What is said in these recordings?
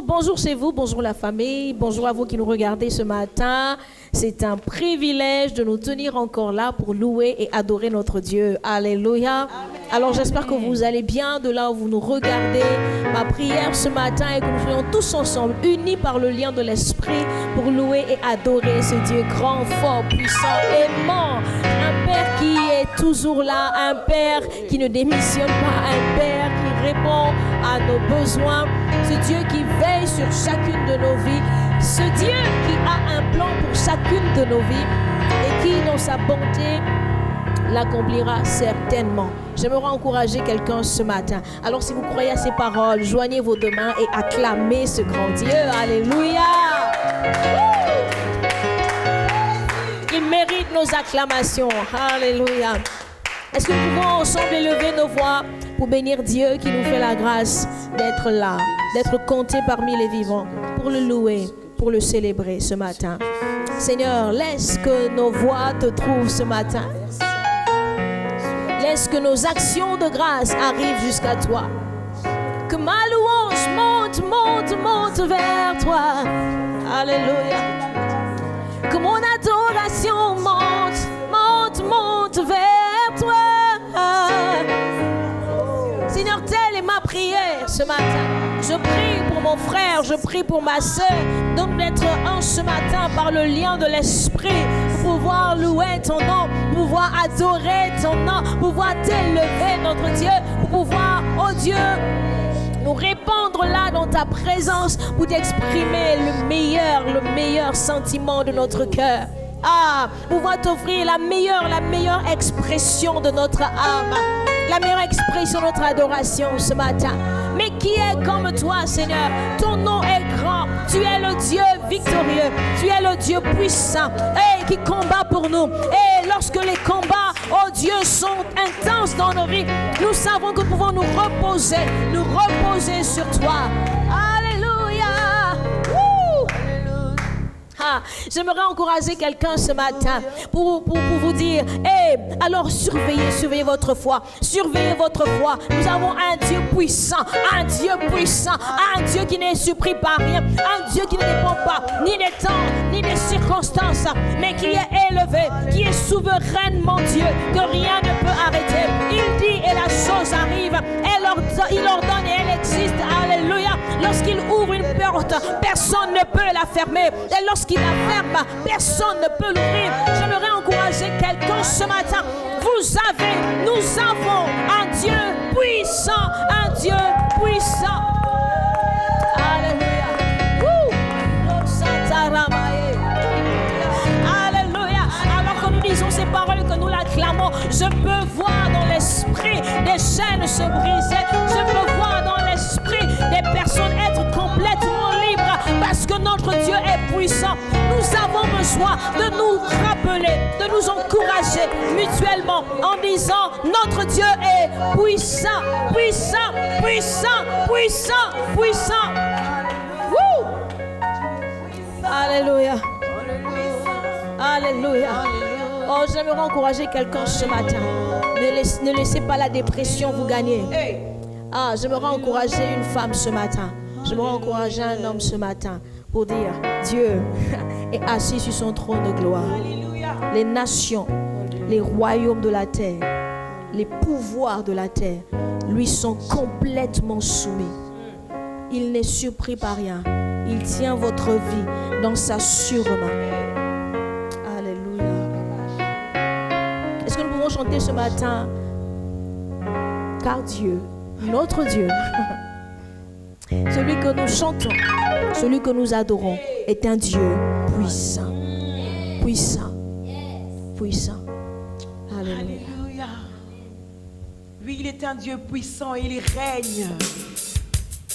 Bonjour chez vous, bonjour la famille, bonjour à vous qui nous regardez ce matin. C'est un privilège de nous tenir encore là pour louer et adorer notre Dieu. Alléluia. Alors j'espère que vous allez bien de là où vous nous regardez. Ma prière ce matin est que nous soyons tous ensemble, unis par le lien de l'Esprit pour louer et adorer ce Dieu grand, fort, puissant, aimant. Un Père qui est toujours là, un Père qui ne démissionne pas, un Père qui répond à nos besoins. Ce Dieu qui veille sur chacune de nos vies, ce Dieu qui a un plan pour chacune de nos vies et qui, dans sa bonté, l'accomplira certainement. J'aimerais encourager quelqu'un ce matin. Alors si vous croyez à ces paroles, joignez vos deux mains et acclamez ce grand Dieu. Alléluia. Il mérite nos acclamations. Alléluia. Est-ce que nous pouvons ensemble élever nos voix pour bénir Dieu qui nous fait la grâce d'être là, d'être compté parmi les vivants, pour le louer, pour le célébrer ce matin. Seigneur, laisse que nos voix te trouvent ce matin. Laisse que nos actions de grâce arrivent jusqu'à toi. Que ma louange monte vers toi. Alléluia. Que mon adoration monte vers toi. Seigneur, telle est ma prière ce matin. Je prie pour mon frère, je prie pour ma soeur, donc d'être un ce matin par le lien de l'Esprit, pour pouvoir louer ton nom, pour pouvoir adorer ton nom, pour pouvoir t'élever notre Dieu, pour pouvoir, oh Dieu, nous répandre là dans ta présence pour t'exprimer le meilleur sentiment de notre cœur. Pouvoir t'offrir la meilleure expression de notre âme, la meilleure expression de notre adoration ce matin. Mais qui est comme toi, Seigneur? Ton nom est grand. Tu es le Dieu victorieux. Tu es le Dieu puissant qui combat pour nous. Et lorsque les combats, oh Dieu, sont intenses dans nos vies, nous savons que nous pouvons nous reposer sur toi. Alléluia. J'aimerais encourager quelqu'un ce matin pour vous dire, alors surveillez votre foi, Nous avons un Dieu puissant, un Dieu qui n'est surpris par rien, un Dieu qui ne dépend pas ni des temps, ni des circonstances, mais qui est élevé, qui est souverainement Dieu, que rien ne peut arrêter. Il dit et la chose arrive, il ordonne et elle existe. Alléluia. Lorsqu'il ouvre une porte, personne ne peut la fermer. Et lorsqu'il la ferme, personne ne peut l'ouvrir. J'aimerais encourager quelqu'un ce matin. Nous avons un Dieu puissant, Alléluia. Alléluia. Alors que nous disons ces paroles, que nous l'acclamons, je peux voir dans l'esprit des chaînes se briser. Je peux voir dans l'esprit des personnes être complètement libres parce que notre Dieu est puissant. Nous avons besoin de nous rappeler, de nous encourager mutuellement en disant notre Dieu est puissant. Alléluia. Oh, j'aimerais encourager quelqu'un ce matin. Ne laissez pas la dépression vous gagner. J'aimerais encourager une femme ce matin. J'aimerais encourager un homme ce matin pour dire Dieu est assis sur son trône de gloire. Les nations, les royaumes de la terre, les pouvoirs de la terre lui sont complètement soumis. Il n'est surpris par rien. Il tient votre vie dans sa surmain. Alléluia. Est-ce que nous pouvons chanter ce matin? Car Dieu, notre Dieu, celui que nous chantons, celui que nous adorons, est un Dieu puissant. Alléluia. Oui, il est un Dieu puissant, il règne.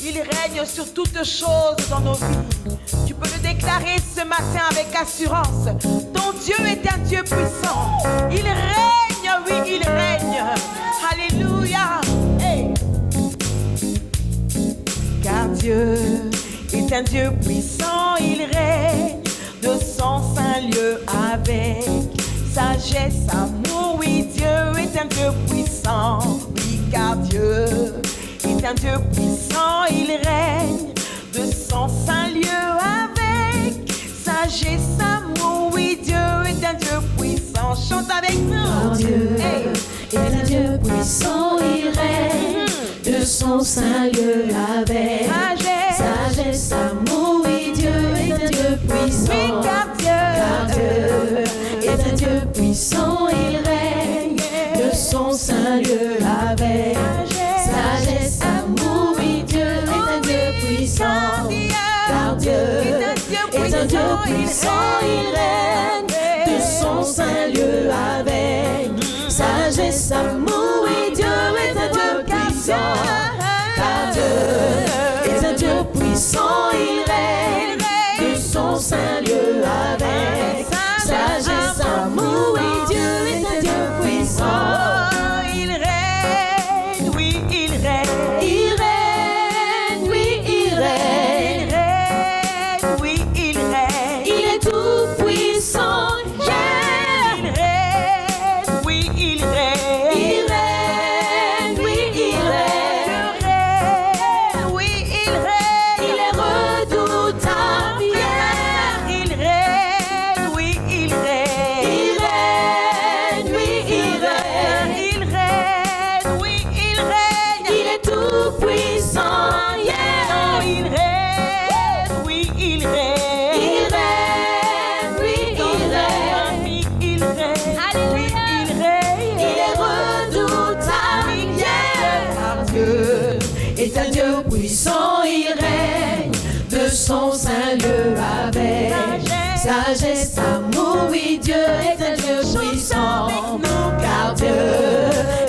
Il règne sur toutes choses dans nos vies. Tu peux le déclarer ce matin avec assurance. Ton Dieu est un Dieu puissant. Il règne, oui, il règne. Alléluia. Car Dieu est un Dieu puissant, il règne de son saint lieu avec sagesse, amour. Oui, Dieu est un Dieu puissant, oui, car Dieu est un Dieu puissant, il règne son saint lieu avec sagesse, amour. Oui, Dieu est un Dieu puissant. Chante avec nous. Car Dieu est un Dieu puissant, il règne de son saint lieu avec sagesse, amour. Oui, Dieu est un Dieu puissant. Oui, car Dieu est un Dieu puissant, il règne de son saint lieu avec sagesse, amour. Oui, Dieu est un Dieu puissant. Car Dieu est un Dieu puissant, il règne de son saint lieu avec sagesse, amour. Oui, Dieu est un Dieu puissant. Car Dieu est un Dieu puissant, il règne de son saint lieu avec sagesse, amour. Oui, Dieu est un Dieu puissant. Il règne, oui, il règne. Il règne, oui, il règne. Il règne, oui, il règne. Il est tout puissant. Il règne, oui, il règne. Il règne, oui, il règne. Il règne, oui, il règne. Il est redoutable. Il règne, oui, il règne. Il règne, oui, il règne. Il règne, oui, il règne. Il est tout puissant. Il règne, oui, il règne. Il règne, oui, il règne. Il règne, Alléluia. oui, il règne. Il est redoutable. Car Dieu est un Dieu puissant, il règne de son saint lieu avec sagesse, amour. Oui, Dieu est un Dieu puissant. Car Dieu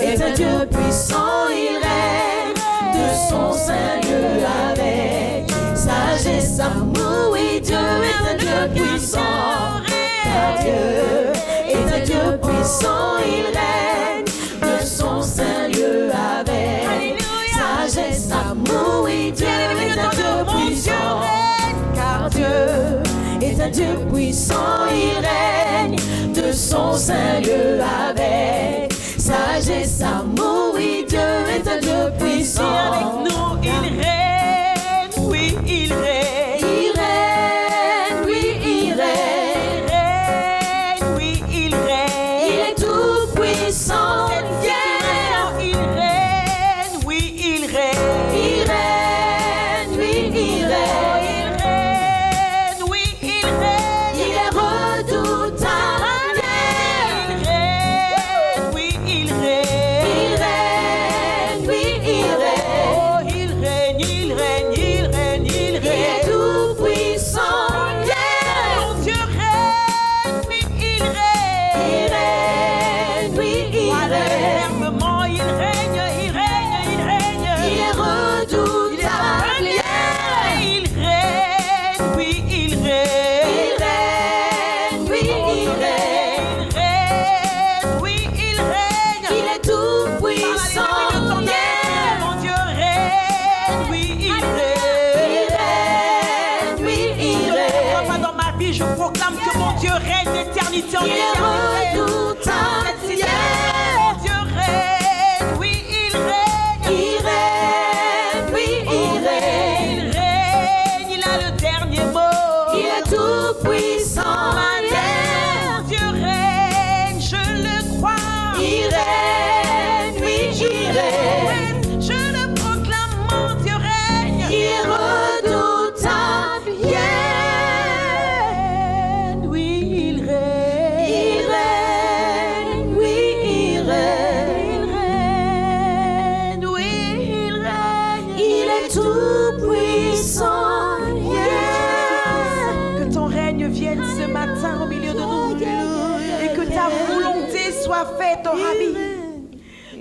est un Dieu puissant, il règne de son saint lieu avec sagesse, amour. Oui, Dieu est un Dieu puissant. Car Dieu est un Dieu puissant, il règne de son saint lieu avec sagesse, amour. Oui, Dieu est un Dieu puissant. Car Dieu est un Dieu puissant, il règne de son saint lieu avec sagesse, amour. Oui, Dieu est un Dieu puissant. Avec nous, il règne, oui, il règne. Il règne, oui, il règne. Il règne, oui, il règne. Il est tout puissant. Il règne, oui, il règne. Il règne, oui, il règne. Il règne, oui, il règne. Il est redoutable. Il règne, oui, il règne. Il règne, oui, il règne. Oh, il règne, il règne, il règne, il Il est règne. tout puissant. Mon Dieu règne, oui, il règne. Il règne, oui, il Voilà, règne. fermement, il règne, il règne, il règne. Il est redoutable. Il règne, oui, il règne. Il règne, oui, il règne. Il règne, oui, il règne. Il est tout puissant. Mon Dieu règne, oui, il Il règne. règne, oui, il règne. Papa, dans ma vie, je proclame que mon Dieu règne d'éternité en Il est éternité. redoutable. Mon Dieu règne, oui, il règne. Il règne, oui, il règne. Il règne, il a le dernier mot. Il est tout puissant. Mon Dieu règne, je le crois. Il règne, oui, il règne. Je le proclame, mon Dieu règne. Il est redoutable. Oui, il règne. Il règne, oui, il règne. Il règne, oui, il règne. Il est tout puissant. Que ton règne vienne ce matin au milieu de nous. Et que ta volonté soit faite, oh Rabbi.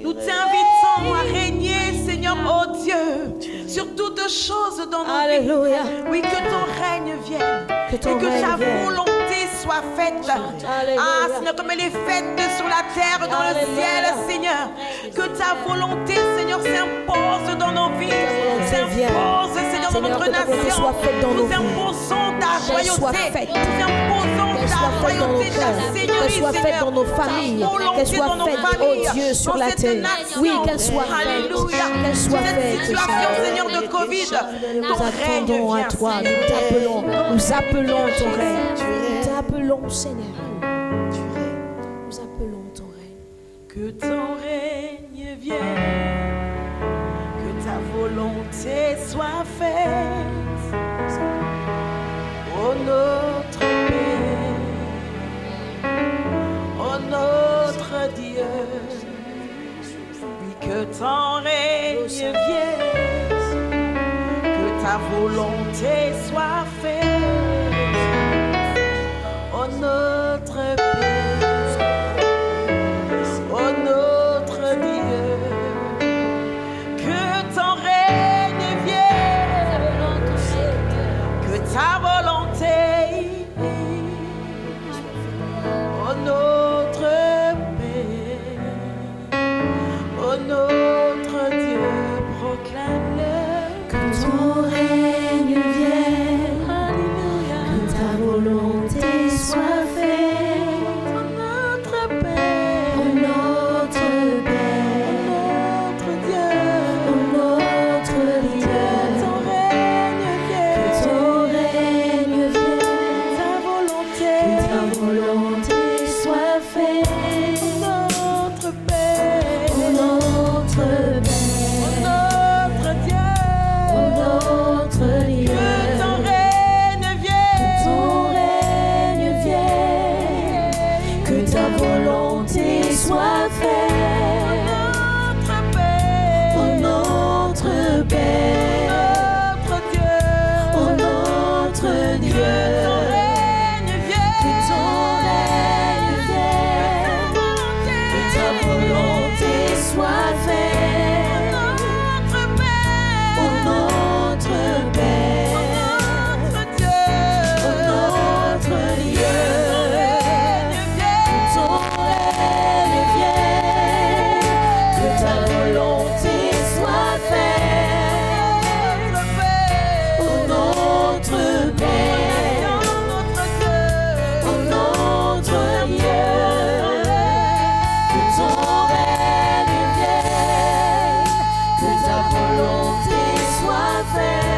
Nous t'invitons à régner, Seigneur, oh Dieu, sur toutes choses dans nos vies. Alléluia. Oui, que ton règne vienne. Que ton et que règne ta vienne. volonté soit faite. Alléluia. Ah, Seigneur, comme elle est faite sur la terre, dans Alléluia. le ciel, Seigneur. Que ta volonté, Seigneur, s'impose dans nos vies. volonté vienne. S'impose, Seigneur, Seigneur, notre que ta volonté nation. soit faite dans nos Nous vies. imposons ta Qu'elle soit royauté. faite. Nous imposons Qu'elle ta soit faite dans nos royauté, ta cœurs, seigneurie, qu'elle soit faite Seigneur. dans nos familles, Ta volonté qu'elle soit dans nos faite, oh familles, Dieu, sur dans la cette terre. nation. Oui, qu'elle soit faite, Alléluia. qu'elle soit Cette faite, situation, Seigneur, de Covid, Nous ton règne attendons à vient, toi, Seigneur. nous appelons ton règne. Nous t'appelons, Seigneur. Nous appelons ton règne. Que ton règne vienne, que ta volonté soit faite. Ô notre Père, ô notre Dieu, oui, que ton règne vienne, que ta volonté soit faite. Ô notre Père, ô notre Dieu, que ton règne vienne, que ta volonté, ô notre Père, ô notre Dieu, proclame-le. Que ton règne vienne, Alléluia. que ta volonté soit faite. Ô notre Père, Ô notre Père, notre Dieu, ô notre que Dieu, ton règne que ton vienne, règne vienne, ta volonté, que ta volonté soit faite. notre Père, Ô notre Père, notre Dieu, ô notre Dieu, que ton règne que ton vienne, règne vienne, que ta volonté soit faite. notre Père, Ô notre Père, notre Dieu, ô notre Dieu, que ton règne que ton vienne, règne vienne, que ta volonté soit faite. notre Père, Ô notre Père, notre Dieu, ô notre Dieu, que ton règne vienne, que ta volonté soit faite. Ô notre Père, ô notre Dieu, que ton règne vienne, que ta volonté soit faite.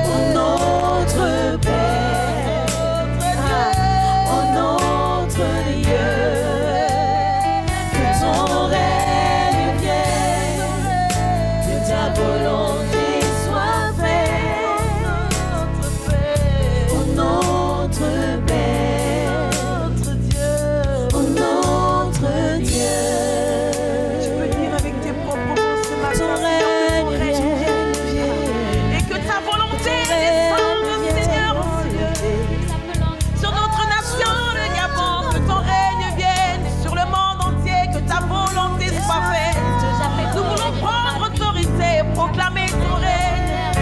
Ô notre Père, ô notre Dieu, que ton règne vienne, que ta volonté soit faite. Ô notre Père, ô notre Dieu, Tu peux dire avec tes propres mots ce matin, ton Seigneur, que ton règne règne vienne vienne, et que ta volonté descende, Seigneur, sur notre nation, le Gabon, que ton règne vienne sur le monde entier, que ta volonté soit faite. Nous voulons prendre autorité et proclamer ton règne,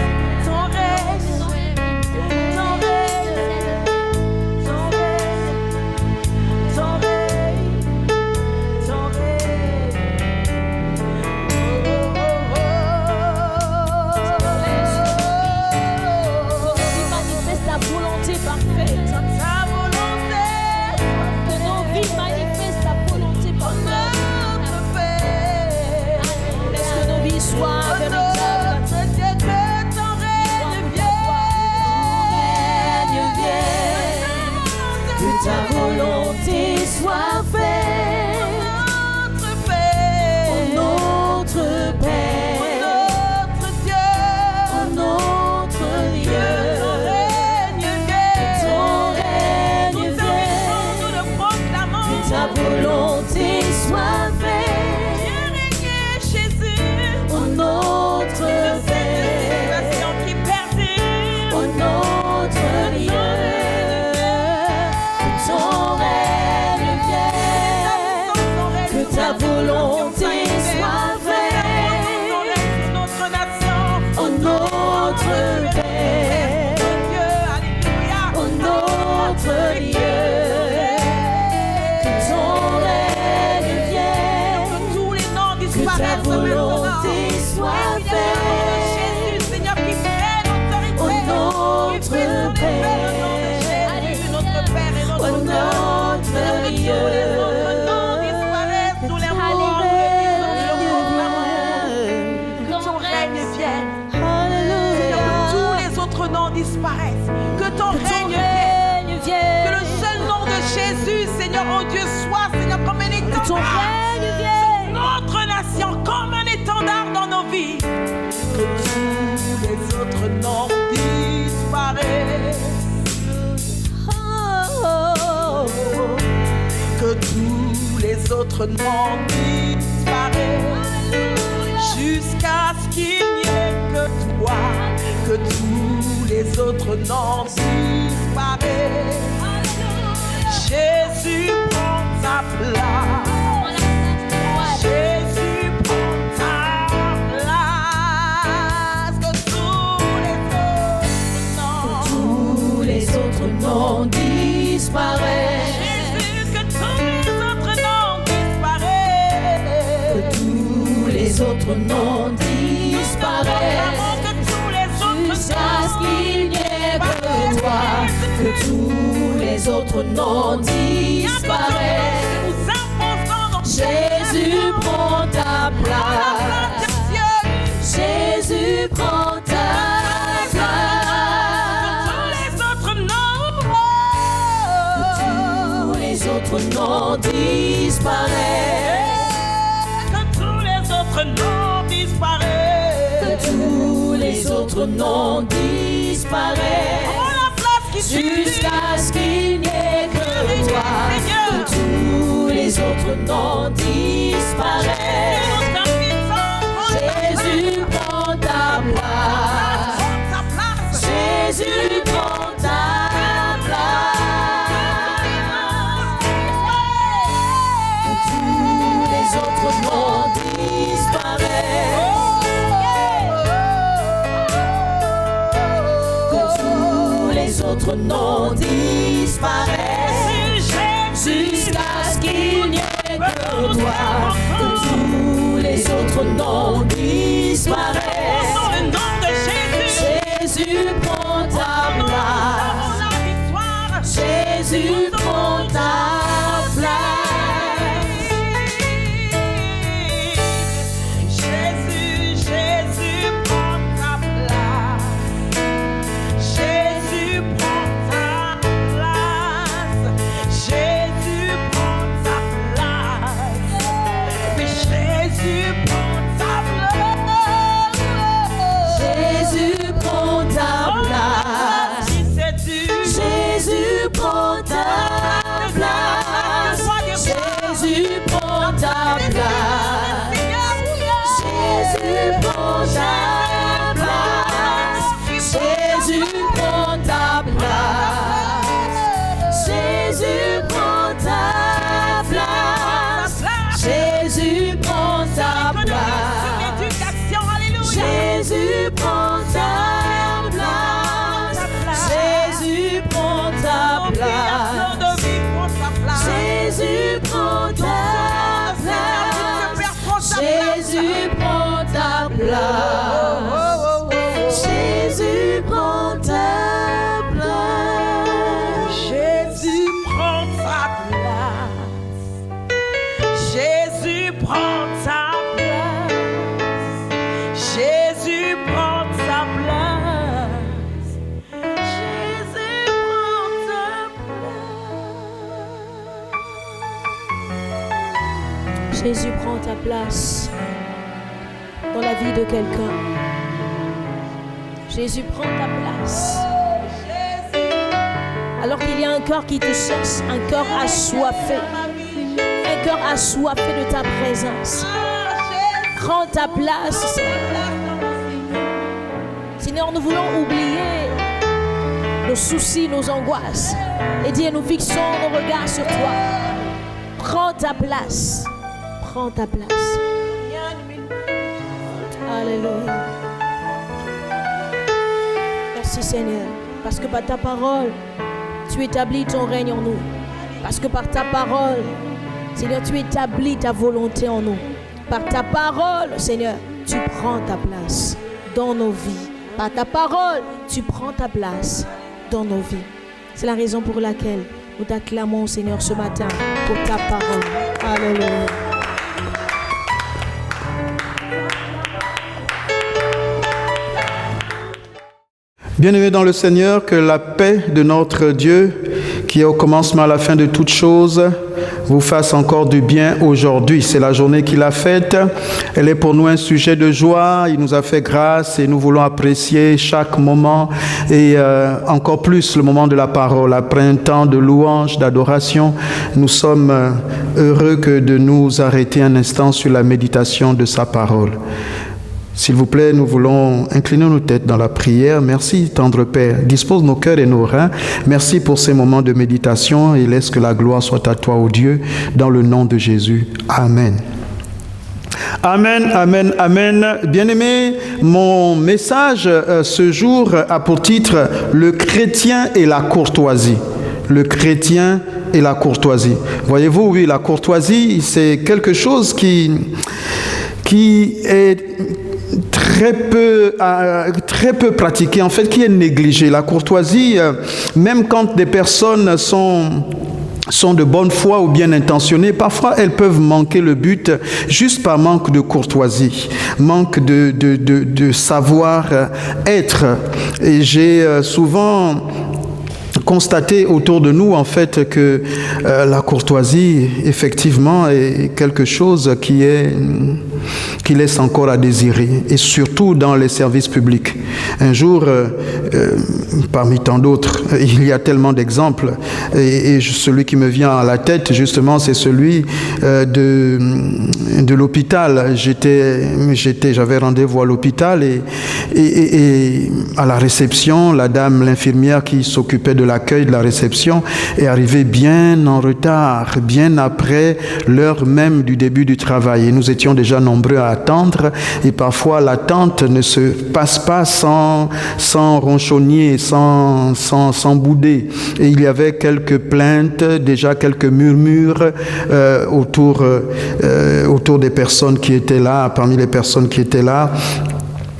ton règne, ton règne, ton règne, ton règne, ton règne. Il manifeste ta volonté parfaite. Ta volonté, Que nos vies manifestent ta volonté parfaite. notre Père. Laisse que nos vies soient véritables. Notre Dieu, que ton règne vienne, que ta volonté soit faite. notre Père, Ô notre Père, notre Dieu, ô notre que Dieu, ton règne vienne, ton règne nous vienne, t'invitons, nous le proclamons, que ta volonté soit faite. viens régner Jésus, Ô notre de cette Père, situation qui perdure, ô notre Dieu, que ton règne vienne, que ta volonté soit faite. notre nation, Ô notre Père, Dieu, alléluia, ô notre Dieu, que ton oh Dieu, soit, Seigneur, comme un Que ton étendard règne sur vienne. notre nation, comme un étendard dans nos vies. Que tous les autres noms disparaissent. Oh, Que tous les autres noms disparaissent. Jusqu'à ce qu'il n'y ait que toi. Que tous les autres noms disparaissent. Jésus prend ta place. Jésus prend ta place. Que tous les autres noms disparaissent. Jésus, que tous les autres noms disparaissent. Que tous les autres noms disparaissent. Jusqu'à ce qu'il n'y ait que toi. Que tous les autres noms disparaissent. Jésus prend ta place. Jésus prend ta place. Tous les autres noms disparaissent. Que tous les autres noms disparaissent. Que tous les autres noms disparaissent. Jusqu'à ce qu'il n'y ait que toi. Que tous les autres noms disparaissent. Jésus prend ta place. Jésus prend ta place. Que tous les autres noms disparaissent. Que tous les autres noms disparaissent. Jusqu'à ce qu'il n'y ait que toi. Que tous les autres noms disparaissent. Jésus prend ta place. Jésus prend ta place. Jésus prend ta place. Jésus prend ta place. Jésus prend ta place. Mais Jésus prend ta place. Jésus prend ta place. Jésus prend ta place. Jésus prend ta place. Jésus prend ta place. Jésus prend ta place. Jésus prend ta place. Jésus prend ta place. Jésus prend ta place. Jésus prend ta place. Jésus prend ta place. Jésus prend ta place. Jésus prend ta place. Jésus prend ta place. Jésus prend ta place. Jésus prend ta place. Jésus prend ta place. Jésus prend ta place dans la vie de quelqu'un. Jésus prend ta place. Alors qu'il y a un cœur qui te cherche, un cœur assoiffé, un cœur assoiffé de ta présence. Prends ta place, Seigneur. Seigneur, nous voulons oublier nos soucis, nos angoisses et dire nous fixons nos regards sur toi. Prends ta place. Prends ta place. Alléluia. Merci Seigneur. Parce que par ta parole, tu établis ton règne en nous. Parce que par ta parole, Seigneur, tu établis ta volonté en nous. Par ta parole, Seigneur, tu prends ta place dans nos vies. Par ta parole, tu prends ta place dans nos vies. C'est la raison pour laquelle nous t'acclamons, Seigneur, ce matin pour ta parole. Alléluia. Bien-aimés dans le Seigneur, que la paix de notre Dieu, qui est au commencement à la fin de toutes choses, vous fasse encore du bien aujourd'hui. C'est la journée qu'il a faite. Elle est pour nous un sujet de joie. Il nous a fait grâce et nous voulons apprécier chaque moment et encore plus le moment de la parole. Après un temps de louange, d'adoration, nous sommes heureux que de nous arrêter un instant sur la méditation de sa parole. S'il vous plaît, nous voulons incliner nos têtes dans la prière. Merci, tendre Père. Dispose nos cœurs et nos reins. Merci pour ces moments de méditation et laisse que la gloire soit à toi, ô Dieu, dans le nom de Jésus. Amen. Amen, amen, amen. Bien-aimés, mon message ce jour a pour titre « Le chrétien et la courtoisie ». Le chrétien et la courtoisie. Voyez-vous, oui, la courtoisie, c'est quelque chose qui est très peu pratiqué, en fait, qui est négligé. La courtoisie, même quand des personnes sont de bonne foi ou bien intentionnées, parfois elles peuvent manquer le but juste par manque de courtoisie, manque de savoir-être. Et j'ai souvent constater autour de nous, en fait, que la courtoisie, effectivement, est quelque chose qui laisse encore à désirer, et surtout dans les services publics. Un jour, parmi tant d'autres, il y a tellement d'exemples, et celui qui me vient à la tête, justement, c'est celui de l'hôpital. J'avais rendez-vous à l'hôpital, et à la réception, l'infirmière qui s'occupait de l'accueil de la réception est arrivée bien en retard, bien après l'heure même du début du travail. Et nous étions déjà nombreux à attendre, et parfois l'attente ne se passe pas sans ronchonnier, sans bouder. Et il y avait quelques plaintes, déjà quelques murmures autour des personnes qui étaient là, parmi les personnes qui étaient là.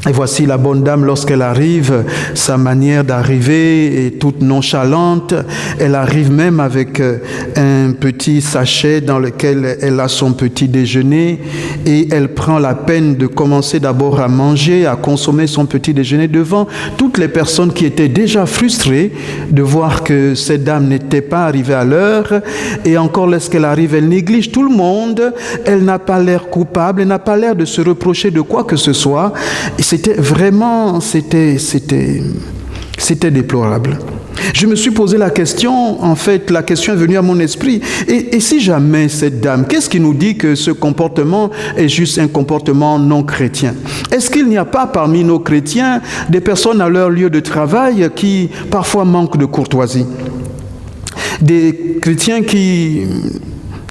Et voici la bonne dame, lorsqu'elle arrive, sa manière d'arriver est toute nonchalante. Elle arrive même avec un petit sachet dans lequel elle a son petit déjeuner, et elle prend la peine de commencer d'abord à manger, à consommer son petit déjeuner devant toutes les personnes qui étaient déjà frustrées de voir que cette dame n'était pas arrivée à l'heure. Et encore, lorsqu'elle arrive, elle néglige tout le monde. Elle n'a pas l'air coupable, elle n'a pas l'air de se reprocher de quoi que ce soit. C'était déplorable. Je me suis posé la question, en fait, la question est venue à mon esprit. Et si jamais cette dame, qu'est-ce qui nous dit que ce comportement est juste un comportement non chrétien? Est-ce qu'il n'y a pas parmi nos chrétiens des personnes à leur lieu de travail qui parfois manquent de courtoisie? Des chrétiens qui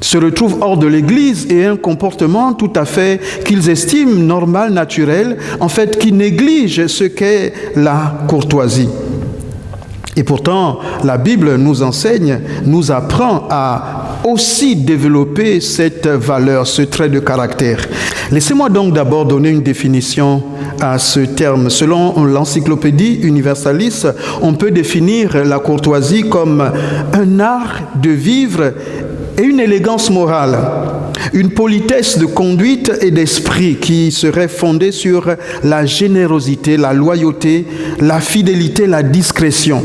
se retrouvent hors de l'Église et un comportement tout à fait qu'ils estiment normal, naturel, en fait, qui néglige ce qu'est la courtoisie. Et pourtant, la Bible nous enseigne, nous apprend à aussi développer cette valeur, ce trait de caractère. Laissez-moi donc d'abord donner une définition à ce terme. Selon l'Encyclopédie Universalis, on peut définir la courtoisie comme un art de vivre et une élégance morale, une politesse de conduite et d'esprit qui serait fondée sur la générosité, la loyauté, la fidélité, la discrétion.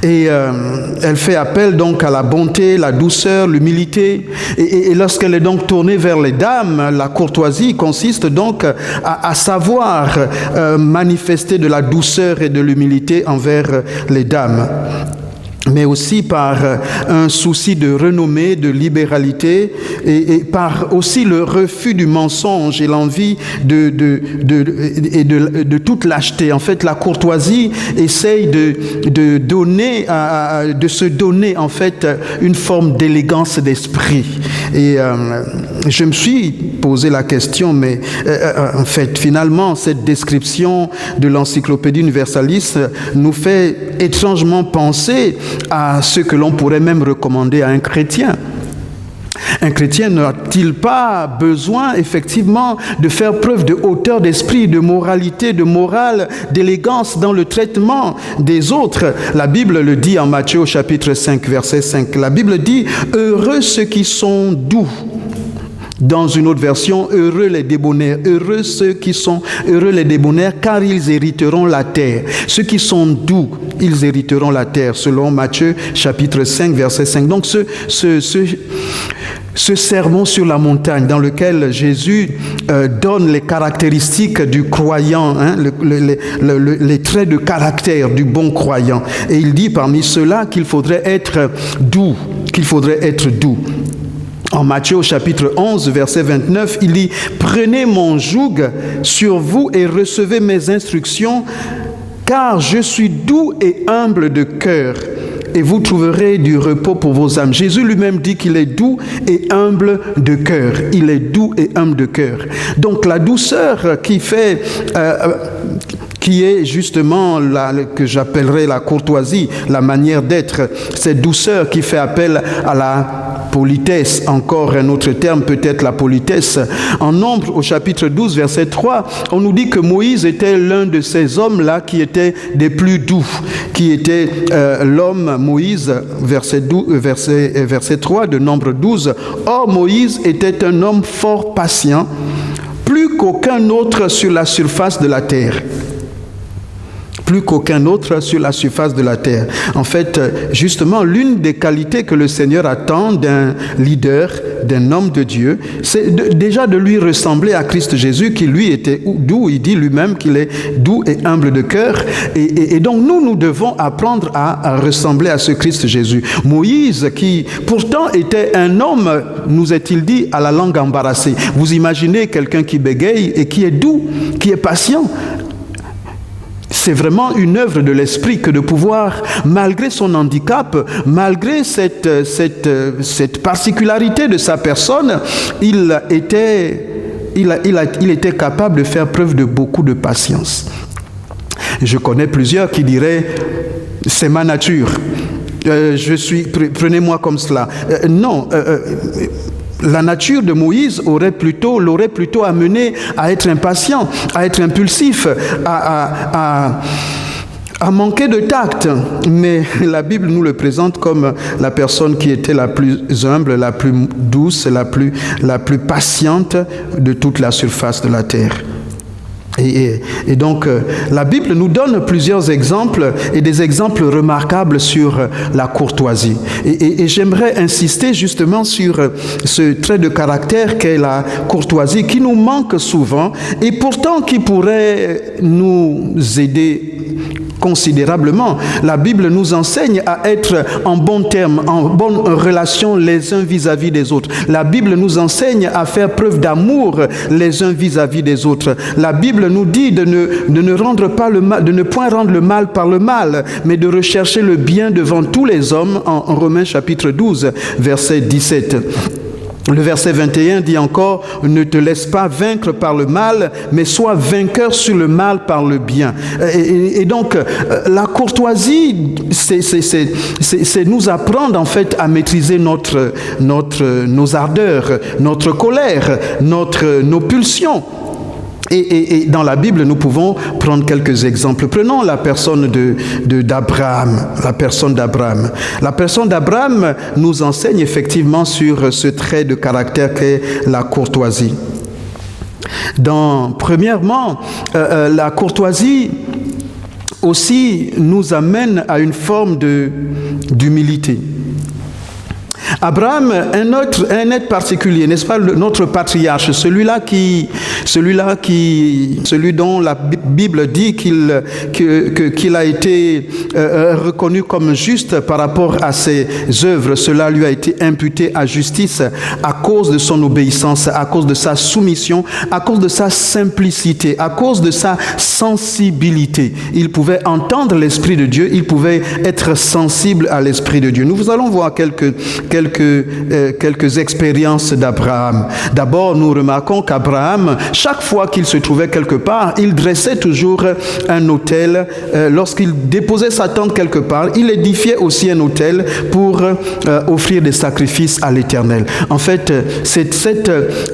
Et elle fait appel donc à la bonté, la douceur, l'humilité. Et lorsqu'elle est donc tournée vers les dames, la courtoisie consiste donc à savoir manifester de la douceur et de l'humilité envers les dames, mais aussi par un souci de renommée, de libéralité, et par aussi le refus du mensonge et l'envie de toute lâcheté. En fait, la courtoisie essaye de se donner en fait une forme d'élégance d'esprit. Et je me suis posé la question, mais en fait, finalement, cette description de l'Encyclopédie Universalis nous fait étrangement penser à ce que l'on pourrait même recommander à un chrétien. Un chrétien n'a-t-il pas besoin, effectivement, de faire preuve de hauteur d'esprit, de moralité, de morale, d'élégance dans le traitement des autres? La Bible le dit en Matthieu au chapitre 5, verset 5. La Bible dit « Heureux ceux qui sont doux, Dans une autre version, heureux les débonnaires, heureux ceux qui sont heureux les débonnaires, car ils hériteront la terre. Ceux qui sont doux, ils hériteront la terre, selon Matthieu chapitre 5, verset 5. Donc ce sermon sur la montagne dans lequel Jésus donne les caractéristiques du croyant, hein, les traits de caractère du bon croyant. Et il dit parmi ceux-là qu'il faudrait être doux, En Matthieu au chapitre 11, verset 29, il dit « Prenez mon joug sur vous et recevez mes instructions, car je suis doux et humble de cœur. » Et vous trouverez du repos pour vos âmes. Jésus lui-même dit qu'il est doux et humble de cœur. Il est doux et humble de cœur. Donc la douceur qui est justement que j'appellerais la courtoisie, la manière d'être, cette douceur qui fait appel à la politesse, encore un autre terme, peut-être la politesse. En Nombre, au chapitre 12, verset 3, on nous dit que Moïse était l'un de ces hommes-là qui étaient des plus doux, qui était l'homme Moïse, verset 3 de Nombre 12. Or, Moïse était un homme fort patient, plus qu'aucun autre sur la surface de la terre. Plus qu'aucun autre sur la surface de la terre. En fait, justement, l'une des qualités que le Seigneur attend d'un leader, d'un homme de Dieu, c'est déjà de lui ressembler à Christ Jésus, qui lui était doux. Il dit lui-même qu'il est doux et humble de cœur. Et donc, nous devons apprendre à ressembler à ce Christ Jésus. Moïse, qui pourtant était un homme, nous est-il dit, à la langue embarrassée. Vous imaginez quelqu'un qui bégaye et qui est doux, qui est patient. C'est vraiment une œuvre de l'esprit que de pouvoir, malgré son handicap, malgré cette particularité de sa personne, il était capable de faire preuve de beaucoup de patience. Je connais plusieurs qui diraient « c'est ma nature, prenez-moi comme cela ». Non. La nature de Moïse l'aurait plutôt amené à être impatient, à être impulsif, à manquer de tact. Mais la Bible nous le présente comme la personne qui était la plus humble, la plus douce, la plus patiente de toute la surface de la terre. Et donc, la Bible nous donne plusieurs exemples et des exemples remarquables sur la courtoisie. Et j'aimerais insister justement sur ce trait de caractère qu'est la courtoisie qui nous manque souvent et pourtant qui pourrait nous aider considérablement. La Bible nous enseigne à être en bons termes, en bonne relation les uns vis-à-vis des autres. La Bible nous enseigne à faire preuve d'amour les uns vis-à-vis des autres. La Bible nous dit de ne point rendre le mal par le mal, mais de rechercher le bien devant tous les hommes, en Romains chapitre 12, verset 17. Le verset 21 dit encore « Ne te laisse pas vaincre par le mal, mais sois vainqueur sur le mal par le bien. » Et donc, la courtoisie, c'est nous apprendre en fait à maîtriser nos ardeurs, notre colère, nos pulsions. Et dans la Bible, nous pouvons prendre quelques exemples. Prenons la personne d'Abraham. La personne d'Abraham nous enseigne effectivement sur ce trait de caractère qu'est la courtoisie. Premièrement, la courtoisie aussi nous amène à une forme d'humilité. Abraham, un être particulier, n'est-ce pas, notre patriarche, celui dont la Bible dit qu'il a été reconnu comme juste par rapport à ses œuvres. Cela lui a été imputé à justice à cause de son obéissance, à cause de sa soumission, à cause de sa simplicité, à cause de sa sensibilité. Il pouvait entendre l'Esprit de Dieu, il pouvait être sensible à l'Esprit de Dieu. Nous allons voir quelques expériences d'Abraham. D'abord, nous remarquons qu'Abraham, chaque fois qu'il se trouvait quelque part, il dressait toujours un autel. Lorsqu'il déposait sa tente quelque part, il édifiait aussi un autel pour offrir des sacrifices à l'Éternel. En fait,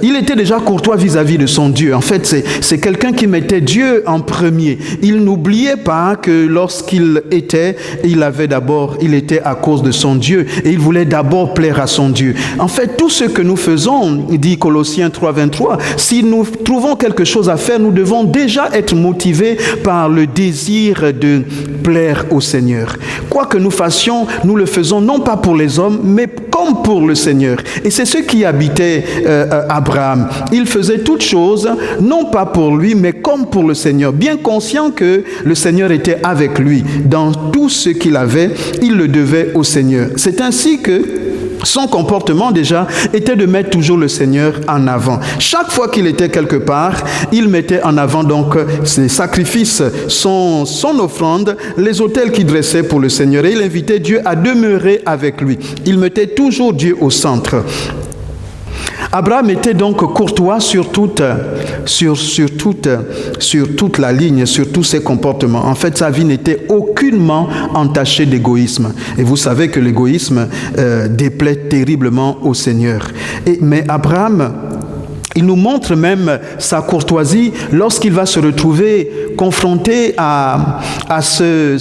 il était déjà courtois vis-à-vis de son Dieu. En fait, c'est quelqu'un qui mettait Dieu en premier. Il n'oubliait pas que lorsqu'il était, il était à cause de son Dieu et il voulait d'abord plaire plaire à son Dieu. En fait, tout ce que nous faisons, dit Colossiens 3:23, si nous trouvons quelque chose à faire, nous devons déjà être motivés par le désir de plaire au Seigneur. Quoi que nous fassions, nous le faisons non pas pour les hommes, mais comme pour le Seigneur. Et c'est ce qui habitait Abraham. Il faisait toutes choses, non pas pour lui, mais comme pour le Seigneur, bien conscient que le Seigneur était avec lui. Dans tout ce qu'il avait, il le devait au Seigneur. C'est ainsi que son comportement déjà était de mettre toujours le Seigneur en avant. Chaque fois qu'il était quelque part, il mettait en avant donc ses sacrifices, son offrande, les autels qu'il dressait pour le Seigneur. Et il invitait Dieu à demeurer avec lui. Il mettait toujours Dieu au centre. Abraham était donc courtois sur toute la ligne, sur tous ses comportements. En fait, sa vie n'était aucunement entachée d'égoïsme. Et vous savez que l'égoïsme déplaît terriblement au Seigneur. Mais Abraham, il nous montre même sa courtoisie lorsqu'il va se retrouver confronté à ce